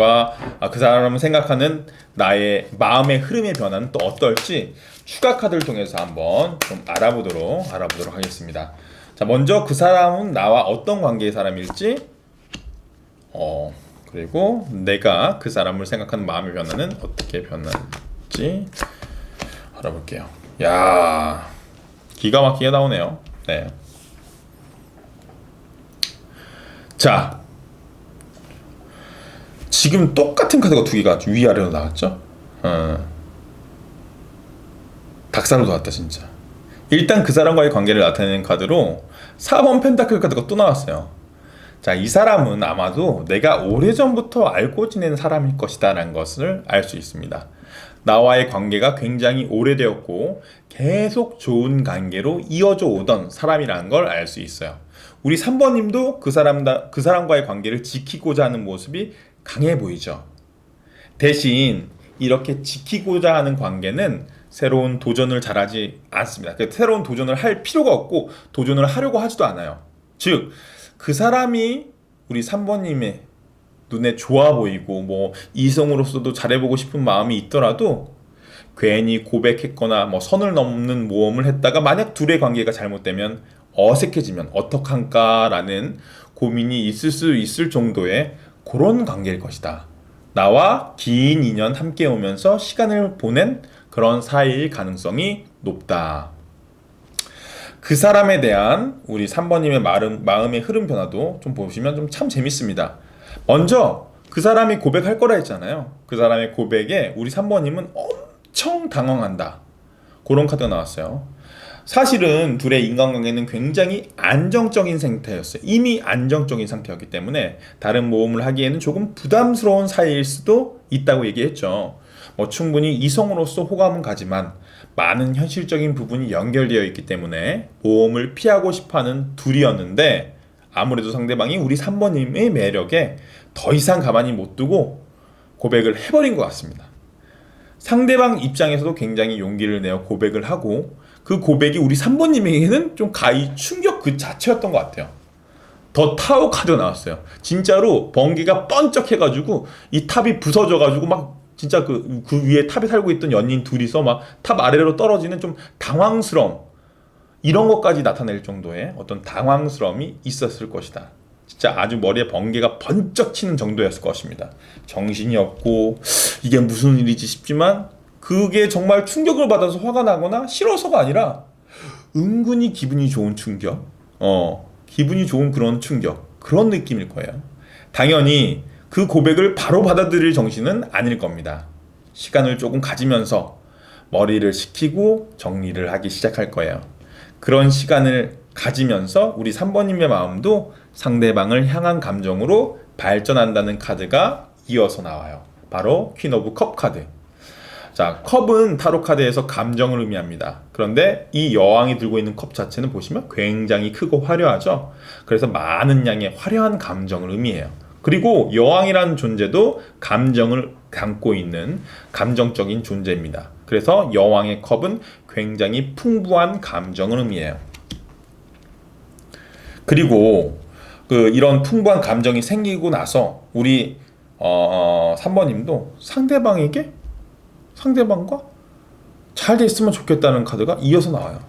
생각하는 나의 마음의 흐름의 변화는 또 어떨지 추가 카드를 통해서 한번 좀 알아보도록 하겠습니다. 자, 먼저 그 사람은 나와 어떤 관계의 사람일지, 그리고 내가 그 사람을 생각하는 마음의 변화는 어떻게 변할지 알아볼게요. 야, 기가 막히게 나오네요. 네. 자, 지금 똑같은 카드가 두 개가 위아래로 나왔죠? 닭살로 나왔다 진짜. 일단 그 사람과의 관계를 나타내는 카드로 4번 펜타클 카드가 또 나왔어요. 자, 이 사람은 아마도 내가 오래전부터 알고 지낸 사람일 것이다 라는 것을 알 수 있습니다. 나와의 관계가 굉장히 오래되었고 계속 좋은 관계로 이어져 오던 사람이라는 걸 알 수 있어요. 우리 3번님도 그 사람과의 관계를 지키고자 하는 모습이 강해 보이죠. 대신 이렇게 지키고자 하는 관계는 새로운 도전을 잘하지 않습니다. 새로운 도전을 할 필요가 없고 도전을 하려고 하지도 않아요. 즉, 그 사람이 우리 3번님의 눈에 좋아 보이고 뭐 이성으로서도 잘해보고 싶은 마음이 있더라도 괜히 고백했거나 뭐 선을 넘는 모험을 했다가 만약 둘의 관계가 잘못되면 어색해지면 어떡할까라는 고민이 있을 수 있을 정도의 그런 관계일 것이다. 나와 긴 인연 함께 오면서 시간을 보낸 그런 사이일 가능성이 높다. 그 사람에 대한 우리 3번님의 마음의 흐름 변화도 좀 보시면 좀 참 재밌습니다. 먼저 그 사람이 고백할 거라 했잖아요. 그 사람의 고백에 우리 3번님은 엄청 당황한다. 그런 카드가 나왔어요. 사실은 둘의 인간관계는 굉장히 안정적인 상태였어요. 이미 안정적인 상태였기 때문에 다른 모험을 하기에는 조금 부담스러운 사이일 수도 있다고 얘기했죠. 뭐 충분히 이성으로서 호감은 가지만 많은 현실적인 부분이 연결되어 있기 때문에 모험을 피하고 싶어하는 둘이었는데 아무래도 상대방이 우리 3번님의 매력에 더 이상 가만히 못 두고 고백을 해버린 것 같습니다. 상대방 입장에서도 굉장히 용기를 내어 고백을 하고 그 고백이 우리 3번님에게는 좀 가히 충격 그 자체였던 것 같아요. 더 타워 카드가 나왔어요. 진짜로 번개가 번쩍해가지고 이 탑이 부서져가지고 막 진짜 그 위에 탑에 살고 있던 연인 둘이서 막 탑 아래로 떨어지는 좀 당황스러움, 이런 것까지 나타낼 정도의 어떤 당황스러움이 있었을 것이다. 진짜 아주 머리에 번개가 번쩍 치는 정도였을 것입니다. 정신이 없고 이게 무슨 일이지 싶지만 그게 정말 충격을 받아서 화가 나거나 싫어서가 아니라 은근히 기분이 좋은 충격, 기분이 좋은 그런 충격, 그런 느낌일 거예요. 당연히 그 고백을 바로 받아들일 정신은 아닐 겁니다. 시간을 조금 가지면서 머리를 식히고 정리를 하기 시작할 거예요. 그런 시간을 가지면서 우리 3번님의 마음도 상대방을 향한 감정으로 발전한다는 카드가 이어서 나와요. 바로 퀸 오브 컵 카드. 자, 컵은 타로 카드에서 감정을 의미합니다. 그런데 이 여왕이 들고 있는 컵 자체는 보시면 굉장히 크고 화려하죠. 그래서 많은 양의 화려한 감정을 의미해요. 그리고 여왕이라는 존재도 감정을 담고 있는 감정적인 존재입니다. 그래서 여왕의 컵은 굉장히 풍부한 감정을 의미해요. 그리고 이런 풍부한 감정이 생기고 나서 우리 3번님도 상대방과 잘 됐으면 좋겠다는 카드가 이어서 나와요.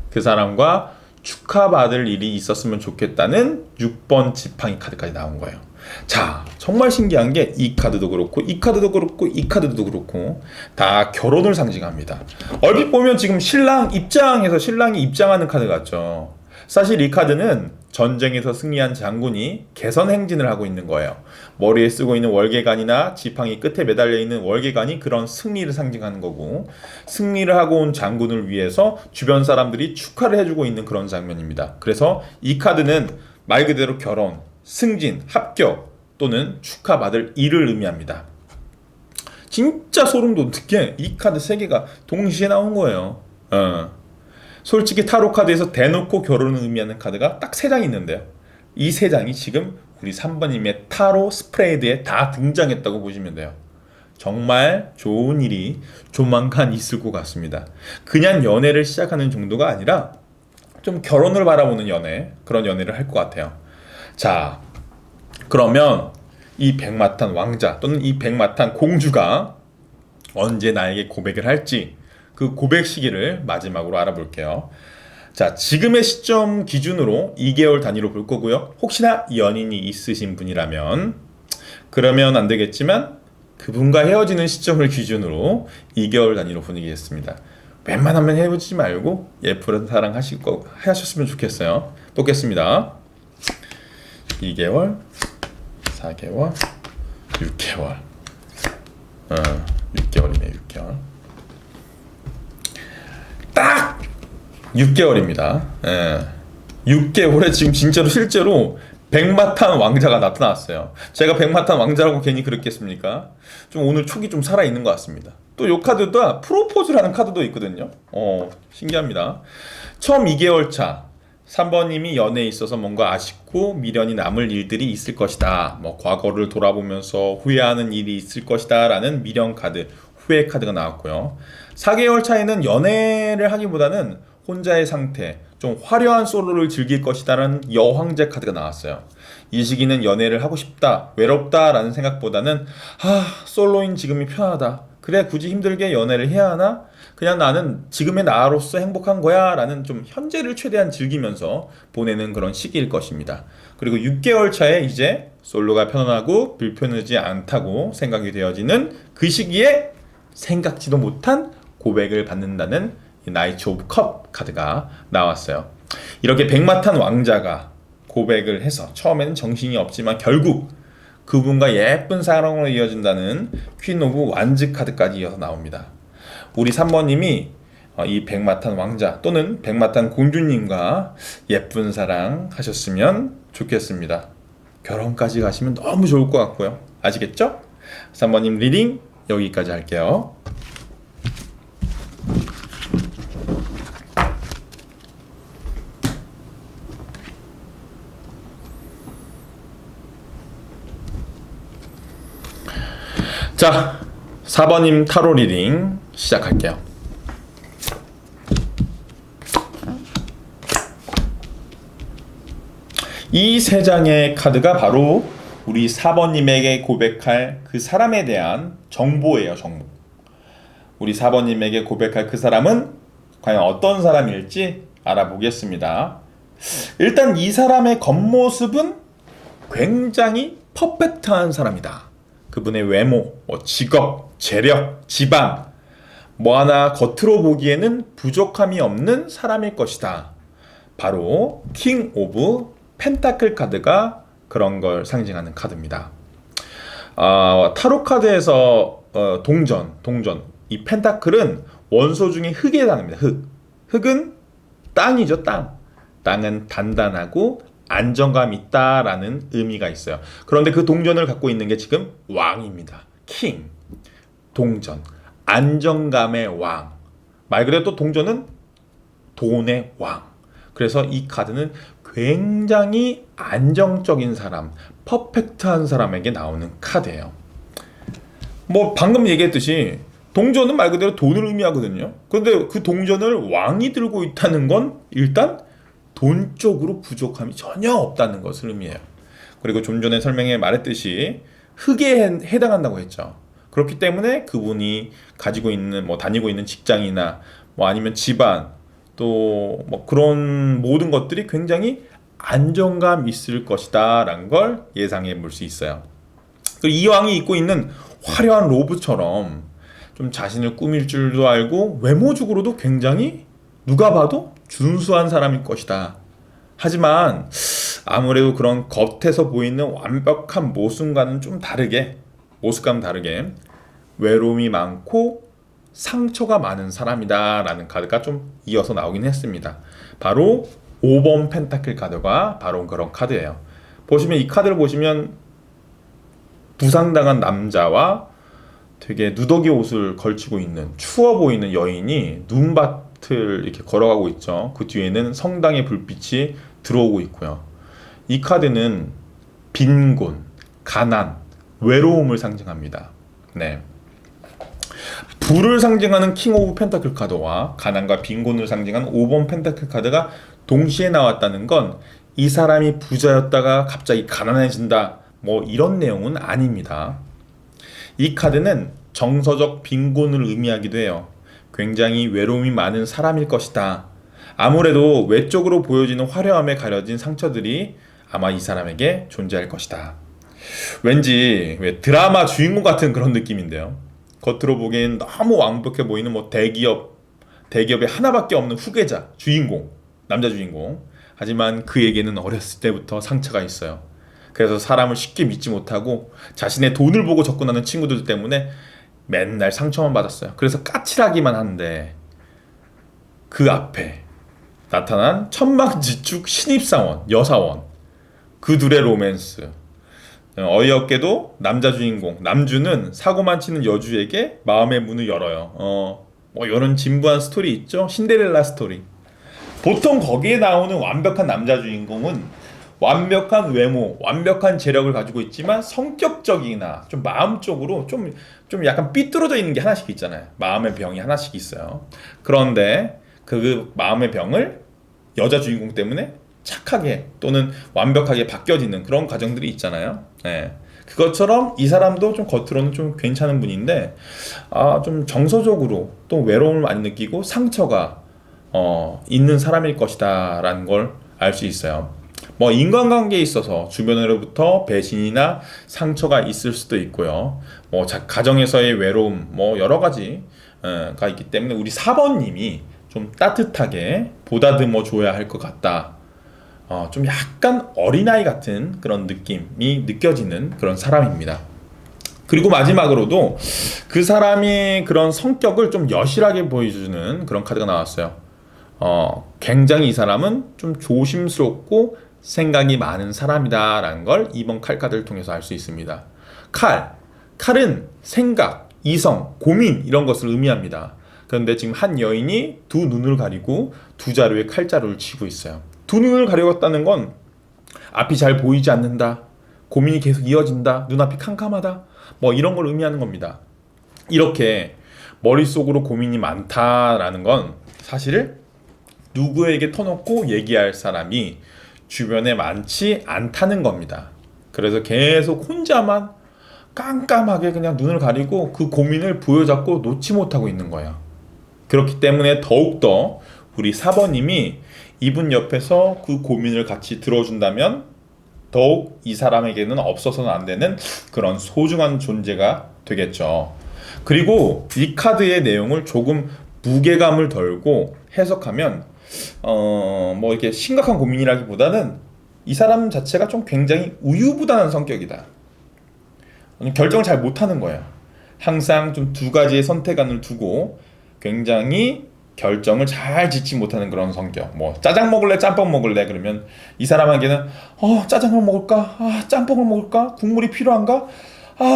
그 사람과 축하받을 일이 있었으면 좋겠다는 6번 지팡이 카드까지 나온 거예요. 자, 정말 신기한 게 이 카드도 그렇고 이 카드도 그렇고 이 카드도 그렇고 다 결혼을 상징합니다. 얼핏 보면 지금 신랑이 입장하는 카드 같죠. 사실 이 카드는 전쟁에서 승리한 장군이 개선 행진을 하고 있는 거예요. 머리에 쓰고 있는 월계관이나 지팡이 끝에 매달려 있는 월계관이 그런 승리를 상징하는 거고, 승리를 하고 온 장군을 위해서 주변 사람들이 축하를 해주고 있는 그런 장면입니다. 그래서 이 카드는 말 그대로 결혼, 승진, 합격 또는 축하받을 일을 의미합니다. 진짜 소름 돋는 게 이 카드 3개가 동시에 나온 거예요. 솔직히 타로 카드에서 대놓고 결혼을 의미하는 카드가 딱 3장이 있는데요. 이 3장이 지금 우리 3번님의 타로 스프레드에 다 등장했다고 보시면 돼요. 정말 좋은 일이 조만간 있을 것 같습니다. 그냥 연애를 시작하는 정도가 아니라 좀 결혼을 바라보는 연애, 그런 연애를 할 것 같아요. 자, 그러면 이 백마탄 왕자 또는 이 백마탄 공주가 언제 나에게 고백을 할지 그 고백 시기를 마지막으로 알아볼게요. 자, 지금의 시점 기준으로 2개월 단위로 볼 거고요. 혹시나 연인이 있으신 분이라면 그러면 안 되겠지만 그분과 헤어지는 시점을 기준으로 2개월 단위로 보내겠습니다. 웬만하면 헤어지지 말고 예쁜 사랑 하셨으면 좋겠어요. 뽑겠습니다. 2개월, 4개월, 6개월. 6개월이네, 6개월. 딱 6개월입니다. 6개월에 지금 진짜로 실제로 백마탄 왕자가 나타났어요. 제가 백마탄 왕자라고 괜히 그랬겠습니까? 좀 오늘 촉이 좀 살아있는 것 같습니다. 또 이 카드도 프로포즈라는 카드도 있거든요. 신기합니다. 처음 2개월 차 3번님이 연애에 있어서 뭔가 아쉽고 미련이 남을 일들이 있을 것이다. 뭐 과거를 돌아보면서 후회하는 일이 있을 것이다 라는 미련 카드, 후회 카드가 나왔고요. 4개월 차에는 연애를 하기보다는 혼자의 상태, 좀 화려한 솔로를 즐길 것이다라는 여황제 카드가 나왔어요. 이 시기는 연애를 하고 싶다, 외롭다 라는 생각보다는 솔로인 지금이 편하다. 그래 굳이 힘들게 연애를 해야 하나? 그냥 나는 지금의 나로서 행복한 거야 라는 좀 현재를 최대한 즐기면서 보내는 그런 시기일 것입니다. 그리고 6개월 차에 이제 솔로가 편안하고 불편하지 않다고 생각이 되어지는 그 시기에 생각지도 못한 고백을 받는다는 나이츠 오브 컵 카드가 나왔어요. 이렇게 백마탄 왕자가 고백을 해서 처음에는 정신이 없지만 결국 그분과 예쁜 사랑으로 이어진다는 퀸 오브 완즈 카드까지 이어서 나옵니다. 우리 3번님이 이 백마탄 왕자 또는 백마탄 공주님과 예쁜 사랑 하셨으면 좋겠습니다. 결혼까지 가시면 너무 좋을 것 같고요. 아시겠죠? 3번님 리딩 여기까지 할게요. 자, 4번님 타로 리딩 시작할게요. 이 세 장의 카드가 바로 우리 4번님에게 고백할 그 사람에 대한 정보예요, 정보. 우리 4번님에게 고백할 그 사람은 과연 어떤 사람일지 알아보겠습니다. 일단 이 사람의 겉모습은 굉장히 퍼펙트한 사람이다. 그분의 외모, 직업, 재력, 집안 뭐 하나 겉으로 보기에는 부족함이 없는 사람일 것이다. 바로 킹 오브 펜타클 카드가 그런 걸 상징하는 카드입니다. 타로 카드에서 동전 이 펜타클은 원소 중에 흙에 해당합니다. 흙은 땅이죠. 땅은 단단하고 안정감 있다라는 의미가 있어요. 그런데 그 동전을 갖고 있는 게 지금 왕입니다. 킹, 동전, 안정감의 왕. 말 그대로 또 동전은 돈의 왕. 그래서 이 카드는 굉장히 안정적인 사람, 퍼펙트한 사람에게 나오는 카드예요. 뭐 방금 얘기했듯이 동전은 말 그대로 돈을 의미하거든요. 그런데 그 동전을 왕이 들고 있다는 건 일단 돈 쪽으로 부족함이 전혀 없다는 것을 의미해요. 그리고 좀 전에 설명에 말했듯이 흙에 해당한다고 했죠. 그렇기 때문에 그분이 가지고 있는 다니고 있는 직장이나 아니면 집안 또 그런 모든 것들이 굉장히 안정감 있을 것이다 라는 걸 예상해 볼 수 있어요. 이 왕이 입고 있는 화려한 로브처럼 좀 자신을 꾸밀 줄도 알고 외모적으로도 굉장히 누가 봐도 준수한 사람일 것이다. 하지만 아무래도 그런 겉에서 보이는 완벽한 모습과는 좀 다르게 외로움이 많고 상처가 많은 사람이다 라는 카드가 좀 이어서 나오긴 했습니다. 바로 5번 펜타클 카드가 바로 그런 카드예요. 보시면 이 카드를 보시면 부상당한 남자와 되게 누더기 옷을 걸치고 있는 추워 보이는 여인이 눈밭을 이렇게 걸어가고 있죠. 그 뒤에는 성당의 불빛이 들어오고 있고요. 이 카드는 빈곤, 가난, 외로움을 상징합니다. 네. 부를 상징하는 킹 오브 펜타클 카드와 가난과 빈곤을 상징하는 5번 펜타클 카드가 동시에 나왔다는 건 이 사람이 부자였다가 갑자기 가난해진다 이런 내용은 아닙니다. 이 카드는 정서적 빈곤을 의미하기도 해요. 굉장히 외로움이 많은 사람일 것이다. 아무래도 외적으로 보여지는 화려함에 가려진 상처들이 아마 이 사람에게 존재할 것이다. 왠지 드라마 주인공 같은 그런 느낌인데요. 겉으로 보기엔 너무 완벽해 보이는 대기업의 하나밖에 없는 후계자, 남자 주인공. 하지만 그에게는 어렸을 때부터 상처가 있어요. 그래서 사람을 쉽게 믿지 못하고 자신의 돈을 보고 접근하는 친구들 때문에 맨날 상처만 받았어요. 그래서 까칠하기만 한데 그 앞에 나타난 천방지축 신입사원, 여사원 그 둘의 로맨스. 어이없게도 남자 주인공 남주는 사고만 치는 여주에게 마음의 문을 열어요. 뭐 이런 진부한 스토리 있죠. 신데렐라 스토리. 보통 거기에 나오는 완벽한 남자 주인공은 완벽한 외모, 완벽한 재력을 가지고 있지만 성격적이나 좀 마음적으로 좀 약간 삐뚤어져 있는 게 하나씩 있잖아요. 마음의 병이 하나씩 있어요. 그런데 그 마음의 병을 여자 주인공 때문에 착하게 또는 완벽하게 바뀌어지는 그런 과정들이 있잖아요. 네. 그것처럼 이 사람도 좀 겉으로는 좀 괜찮은 분인데 좀 정서적으로 또 외로움을 많이 느끼고 상처가 있는 사람일 것이다 라는 걸 알 수 있어요. 뭐 인간관계에 있어서 주변으로부터 배신이나 상처가 있을 수도 있고요. 뭐 가정에서의 외로움 뭐 여러 가지가 있기 때문에 우리 4번님이 좀 따뜻하게 보다듬어 줘야 할 것 같다. 좀 약간 어린아이 같은 그런 느낌이 느껴지는 그런 사람입니다. 그리고 마지막으로도 그 사람이 그런 성격을 좀 여실하게 보여주는 그런 카드가 나왔어요. 굉장히 이 사람은 좀 조심스럽고 생각이 많은 사람이다 라는 걸 이번 칼 카드를 통해서 알 수 있습니다. 칼은 생각, 이성, 고민 이런 것을 의미합니다. 그런데 지금 한 여인이 두 눈을 가리고 두 자루에 칼자루를 치고 있어요. 두 눈을 가리웠다는 건 앞이 잘 보이지 않는다, 고민이 계속 이어진다, 눈앞이 캄캄하다 뭐 이런 걸 의미하는 겁니다. 이렇게 머릿속으로 고민이 많다라는 건 사실 누구에게 터놓고 얘기할 사람이 주변에 많지 않다는 겁니다. 그래서 계속 혼자만 깜깜하게 그냥 눈을 가리고 그 고민을 부여잡고 놓지 못하고 있는 거예요. 그렇기 때문에 더욱더 우리 4번님이 이분 옆에서 그 고민을 같이 들어준다면 더욱 이 사람에게는 없어서는 안 되는 그런 소중한 존재가 되겠죠. 그리고 이 카드의 내용을 조금 무게감을 덜고 해석하면 뭐 이렇게 심각한 고민이라기보다는 이 사람 자체가 좀 굉장히 우유부단한 성격이다. 결정을 잘 못하는 거예요. 항상 좀 두 가지의 선택안을 두고 굉장히 결정을 잘 짓지 못하는 그런 성격. 뭐 짜장 먹을래, 짬뽕 먹을래 그러면 이 사람에게는 짜장을 먹을까, 짬뽕을 먹을까, 국물이 필요한가,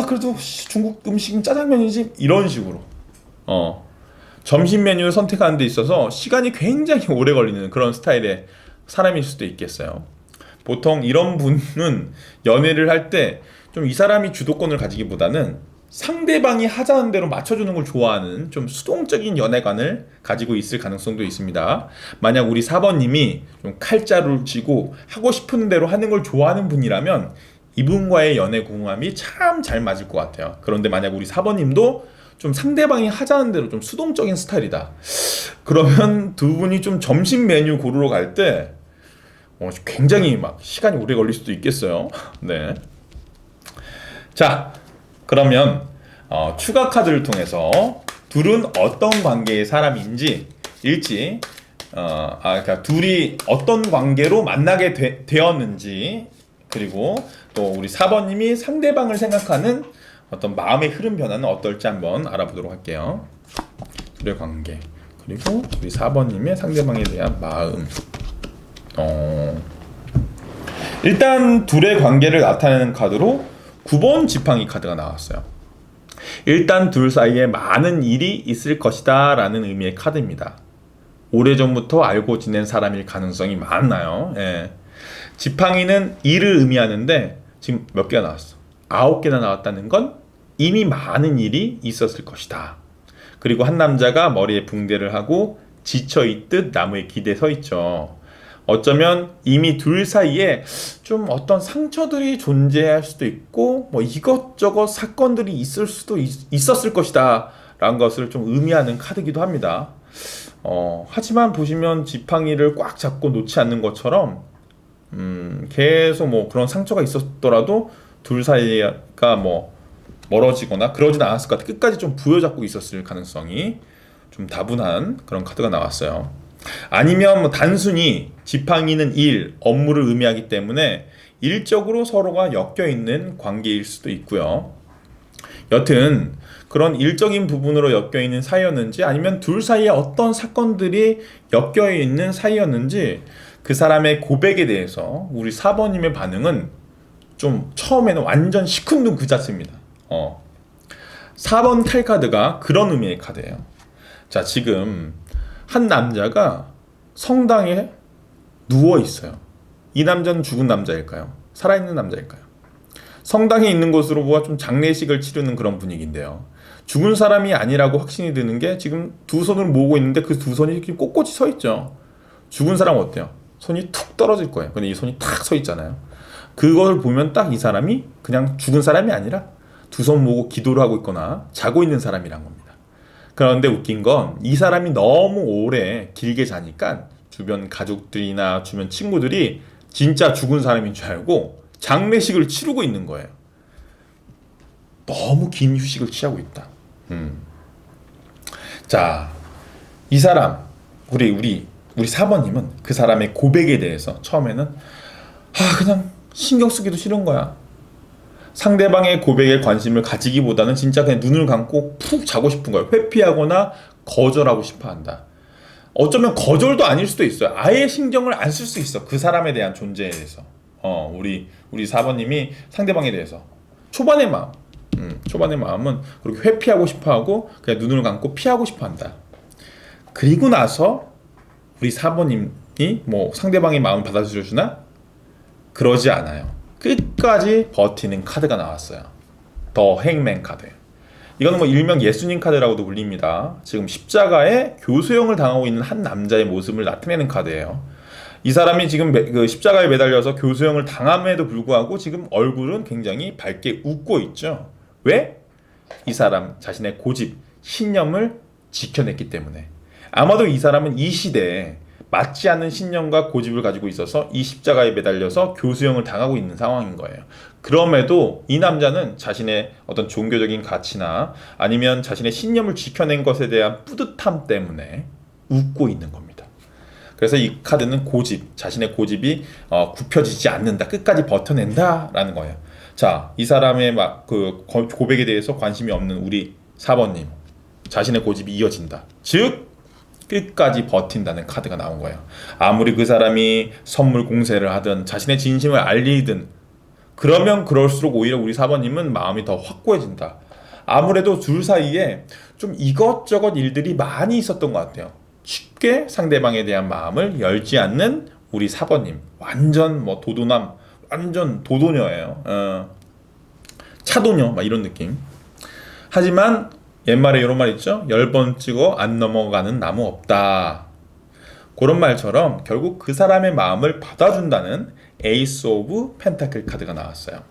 그래도 중국 음식은 짜장면이지 이런 식으로. 점심 메뉴를 선택하는 데 있어서 시간이 굉장히 오래 걸리는 그런 스타일의 사람일 수도 있겠어요. 보통 이런 분은 연애를 할 때 좀 이 사람이 주도권을 가지기보다는 상대방이 하자는 대로 맞춰주는 걸 좋아하는 좀 수동적인 연애관을 가지고 있을 가능성도 있습니다. 만약 우리 4번님이 좀 칼자루를 쥐고 하고 싶은 대로 하는 걸 좋아하는 분이라면 이분과의 연애 궁합이 참 잘 맞을 것 같아요. 그런데 만약 우리 4번님도 좀 상대방이 하자는 대로 좀 수동적인 스타일이다. 그러면 두 분이 좀 점심 메뉴 고르러 갈 때 굉장히 막 시간이 오래 걸릴 수도 있겠어요. 네. 자, 그러면 추가 카드를 통해서 둘은 어떤 관계의 사람인지 그러니까 둘이 어떤 관계로 만나게 되었는지 그리고 또 우리 4번님이 상대방을 생각하는 어떤 마음의 흐름 변화는 어떨지 한번 알아보도록 할게요. 둘의 관계 그리고 우리 4번님의 상대방에 대한 마음. 일단 둘의 관계를 나타내는 카드로 9번 지팡이 카드가 나왔어요. 일단 둘 사이에 많은 일이 있을 것이다 라는 의미의 카드입니다. 오래전부터 알고 지낸 사람일 가능성이 많나요? 예. 지팡이는 일을 의미하는데 지금 몇 개가 나왔어? 9개나 나왔다는 건 이미 많은 일이 있었을 것이다. 그리고 한 남자가 머리에 붕대를 하고 지쳐있듯 나무에 기대 서 있죠. 어쩌면 이미 둘 사이에 좀 어떤 상처들이 존재할 수도 있고 뭐 이것저것 사건들이 있었을 것이다 라는 것을 좀 의미하는 카드이기도 합니다. 하지만 보시면 지팡이를 꽉 잡고 놓지 않는 것처럼 계속 뭐 그런 상처가 있었더라도 둘 사이가 뭐 멀어지거나 그러진 않았을 것 같아요. 끝까지 좀 부여잡고 있었을 가능성이 좀 다분한 그런 카드가 나왔어요. 아니면 뭐 단순히 지팡이는 일, 업무를 의미하기 때문에 일적으로 서로가 엮여있는 관계일 수도 있고요. 여튼 그런 일적인 부분으로 엮여있는 사이였는지 아니면 둘 사이에 어떤 사건들이 엮여있는 사이였는지 그 사람의 고백에 대해서 우리 4번님의 반응은 좀 처음에는 완전 시큰둥 그 자체입니다. 4번 탈 카드가 그런 의미의 카드예요. 자, 지금 한 남자가 성당에 누워 있어요. 이 남자는 죽은 남자일까요? 살아있는 남자일까요? 성당에 있는 곳으로 보아 좀 장례식을 치르는 그런 분위기인데요. 죽은 사람이 아니라고 확신이 드는 게 지금 두 손을 모으고 있는데 그 두 손이 이렇게 꼿꼿이 서 있죠. 죽은 사람 어때요? 손이 툭 떨어질 거예요. 근데 이 손이 탁 서 있잖아요. 그걸 보면 딱 이 사람이 그냥 죽은 사람이 아니라 두 손 모으고 기도를 하고 있거나 자고 있는 사람이란 겁니다. 그런데 웃긴 건 이 사람이 너무 오래 길게 자니까 주변 가족들이나 주변 친구들이 진짜 죽은 사람인 줄 알고 장례식을 치르고 있는 거예요. 너무 긴 휴식을 취하고 있다. 자, 이 사람 우리 4번님은 그 사람의 고백에 대해서 처음에는 그냥 신경 쓰기도 싫은 거야. 상대방의 고백에 관심을 가지기보다는 진짜 그냥 눈을 감고 푹 자고 싶은 거예요. 회피하거나 거절하고 싶어 한다. 어쩌면 거절도 아닐 수도 있어요. 아예 신경을 안 쓸 수 있어. 그 사람에 대한 존재에 대해서. 우리 4번님이 상대방에 대해서 초반의 마음은 그렇게 회피하고 싶어하고 그냥 눈을 감고 피하고 싶어한다. 그리고 나서 우리 4번님이 뭐 상대방의 마음을 받아주나? 그러지 않아요. 끝까지 버티는 카드가 나왔어요. 더 행맨 카드. 이거는 뭐 일명 예수님 카드라고도 불립니다. 지금 십자가에 교수형을 당하고 있는 한 남자의 모습을 나타내는 카드예요. 이 사람이 지금 그 십자가에 매달려서 교수형을 당함에도 불구하고 지금 얼굴은 굉장히 밝게 웃고 있죠. 왜? 이 사람 자신의 고집, 신념을 지켜냈기 때문에. 아마도 이 사람은 이 시대에 맞지 않는 신념과 고집을 가지고 있어서 이 십자가에 매달려서 교수형을 당하고 있는 상황인 거예요. 그럼에도 이 남자는 자신의 어떤 종교적인 가치나 아니면 자신의 신념을 지켜낸 것에 대한 뿌듯함 때문에 웃고 있는 겁니다. 그래서 이 카드는 고집, 자신의 고집이 굽혀지지 않는다, 끝까지 버텨낸다라는 거예요. 자, 이 사람의 그 고백에 대해서 관심이 없는 우리 4번님, 자신의 고집이 이어진다. 즉 끝까지 버틴다는 카드가 나온 거예요. 아무리 그 사람이 선물 공세를 하든 자신의 진심을 알리든 그러면 그럴수록 오히려 우리 4번님은 마음이 더 확고해진다. 아무래도 둘 사이에 좀 이것저것 일들이 많이 있었던 것 같아요. 쉽게 상대방에 대한 마음을 열지 않는 우리 4번님. 완전 뭐 도도남, 완전 도도녀예요. 차도녀 막 이런 느낌. 하지만 옛말에 이런 말 있죠? 10번 찍어 안 넘어가는 나무 없다. 그런 말처럼 결국 그 사람의 마음을 받아준다는 에이스 오브 펜타클 카드가 나왔어요.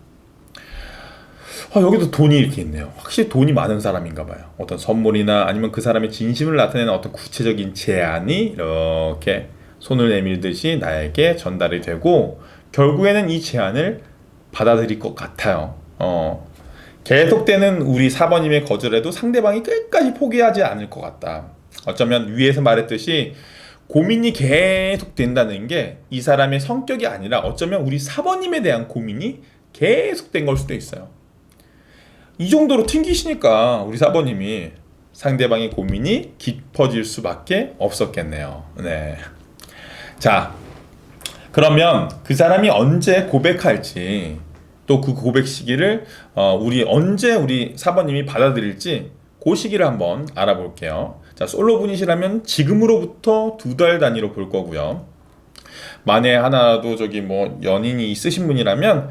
여기도 돈이 이렇게 있네요. 확실히 돈이 많은 사람인가 봐요. 어떤 선물이나 아니면 그 사람의 진심을 나타내는 어떤 구체적인 제안이 이렇게 손을 내밀듯이 나에게 전달이 되고 결국에는 이 제안을 받아들일 것 같아요. 계속되는 우리 4번님의 거절에도 상대방이 끝까지 포기하지 않을 것 같다. 어쩌면 위에서 말했듯이 고민이 계속 된다는 게 이 사람의 성격이 아니라 어쩌면 우리 4번님에 대한 고민이 계속된 걸 수도 있어요. 이 정도로 튕기시니까 우리 4번님이 상대방의 고민이 깊어질 수밖에 없었겠네요. 네. 자, 그러면 그 사람이 언제 고백할지 또 그 고백 시기를 언제 우리 4번님이 받아들일지 그 시기를 한번 알아볼게요. 자, 솔로 분이시라면 지금으로부터 2달 단위로 볼 거고요. 만에 하나라도 뭐 연인이 있으신 분이라면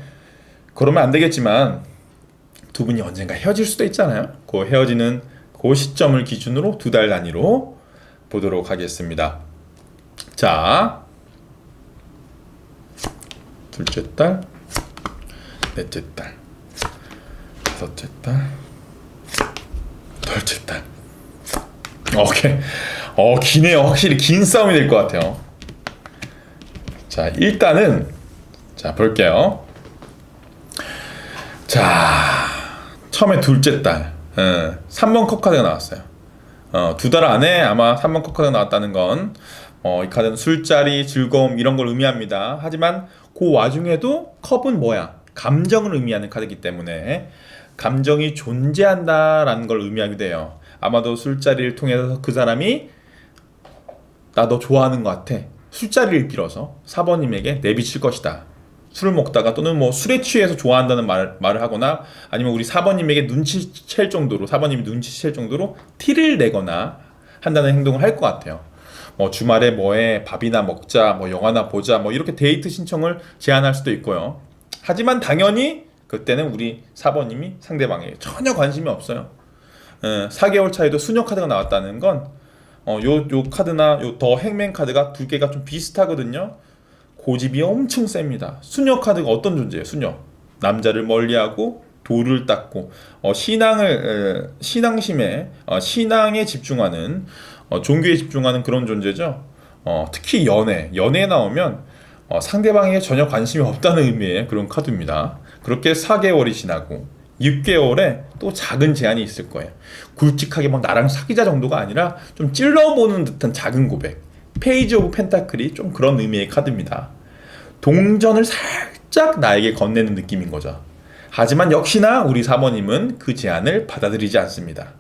그러면 안 되겠지만 두 분이 언젠가 헤어질 수도 있잖아요. 그 헤어지는 그 시점을 기준으로 2달 단위로 보도록 하겠습니다. 자, 둘째 달, 넷째 달, 다섯째 달, 둘째 달. 오케이. 기네요. 확실히 긴 싸움이 될 것 같아요. 자, 일단은 자 볼게요. 자, 처음에 둘째 달 3번 컵 카드가 나왔어요. 2달 안에 아마 3번 컵 카드가 나왔다는 건 이 카드는 술자리, 즐거움 이런 걸 의미합니다. 하지만 그 와중에도 컵은 뭐야? 감정을 의미하는 카드이기 때문에 감정이 존재한다라는 걸 의미하기도 해요. 아마도 술자리를 통해서 그 사람이 나 너 좋아하는 것 같아, 술자리를 빌어서 4번님에게 내비칠 것이다. 술을 먹다가 또는 뭐 술에 취해서 좋아한다는 말을 하거나 아니면 우리 4번님에게 눈치챌 정도로 4번님이 눈치챌 정도로 티를 내거나 한다는 행동을 할 것 같아요. 뭐 주말에 뭐해 밥이나 먹자 뭐 영화나 보자 뭐 이렇게 데이트 신청을 제안할 수도 있고요. 하지만 당연히 그때는 우리 4번님이 상대방에게 전혀 관심이 없어요. 4개월 차에도 수녀 카드가 나왔다는 건 요 카드나 요 더 행맨 카드가 두 개가 좀 비슷하거든요. 고집이 엄청 셉니다. 수녀 카드가 어떤 존재예요? 수녀. 남자를 멀리하고 도를 닦고 신앙심에 신앙에 집중하는 종교에 집중하는 그런 존재죠. 특히 연애에 나오면 상대방에게 전혀 관심이 없다는 의미의 그런 카드입니다. 그렇게 4개월이 지나고 6개월에 또 작은 제안이 있을 거예요. 굵직하게 막 나랑 사귀자 정도가 아니라 좀 찔러보는 듯한 작은 고백. 페이지 오브 펜타클이 좀 그런 의미의 카드입니다. 동전을 살짝 나에게 건네는 느낌인 거죠. 하지만 역시나 우리 4번님은 그 제안을 받아들이지 않습니다.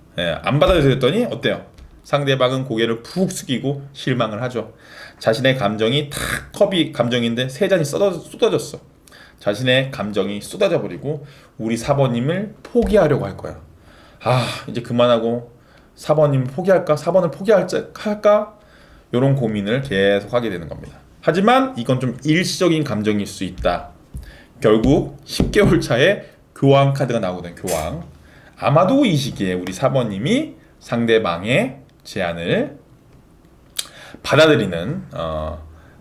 안 받아들였더니 어때요? 상대방은 고개를 푹 숙이고 실망을 하죠. 자신의 감정이 컵이 감정인데 세 잔이 쏟아졌어. 자신의 감정이 쏟아져 버리고 우리 4번님을 포기하려고 할 거야. 이제 그만하고 4번님 포기할까? 4번을 포기할까? 이런 고민을 계속 하게 되는 겁니다. 하지만 이건 좀 일시적인 감정일 수 있다. 결국 10개월 차에 교황 카드가 나오거든요. 교황. 아마도 이 시기에 우리 4번님이 상대방의 제안을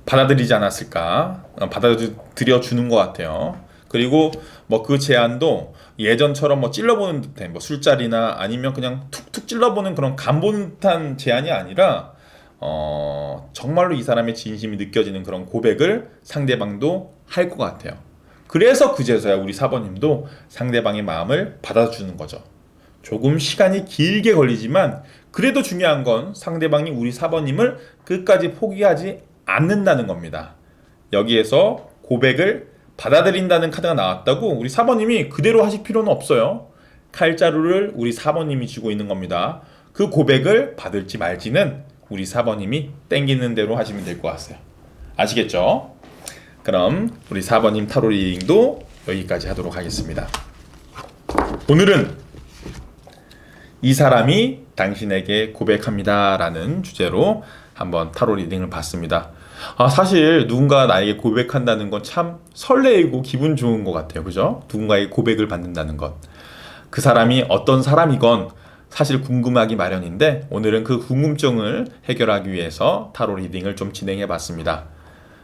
받아들이지 않았을까? 받아들여 주는 것 같아요. 그리고 뭐 그 제안도 예전처럼 뭐 찔러보는 듯한 뭐 술자리나 아니면 그냥 툭툭 찔러보는 그런 간보는 듯한 제안이 아니라 정말로 이 사람의 진심이 느껴지는 그런 고백을 상대방도 할 것 같아요. 그래서 그제서야 우리 4번님도 상대방의 마음을 받아주는 거죠. 조금 시간이 길게 걸리지만 그래도 중요한 건 상대방이 우리 4번님을 끝까지 포기하지 않는다는 겁니다. 여기에서 고백을 받아들인다는 카드가 나왔다고 우리 4번님이 그대로 하실 필요는 없어요. 칼자루를 우리 4번님이 쥐고 있는 겁니다. 그 고백을 받을지 말지는 우리 4번님이 땡기는 대로 하시면 될 것 같아요. 아시겠죠? 그럼 우리 4번님 타로 리딩도 여기까지 하도록 하겠습니다. 오늘은 이 사람이 당신에게 고백합니다 라는 주제로 한번 타로 리딩을 봤습니다. 사실 누군가 나에게 고백한다는 건 참 설레이고 기분 좋은 것 같아요. 그죠? 누군가의 고백을 받는다는 것. 그 사람이 어떤 사람이건 사실 궁금하기 마련인데 오늘은 그 궁금증을 해결하기 위해서 타로 리딩을 좀 진행해 봤습니다.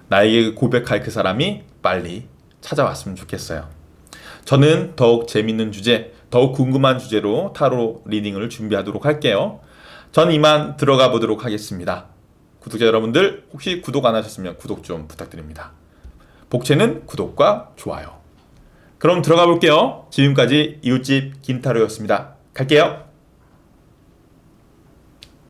나에게 고백할 그 사람이 빨리 찾아왔으면 좋겠어요. 저는 더욱 재밌는 주제, 더욱 궁금한 주제로 타로 리딩을 준비하도록 할게요. 전 이만 들어가 보도록 하겠습니다. 구독자 여러분들 혹시 구독 안 하셨으면 구독 좀 부탁드립니다. 복채는 구독과 좋아요. 그럼 들어가 볼게요. 지금까지 이웃집 김타로였습니다. 갈게요.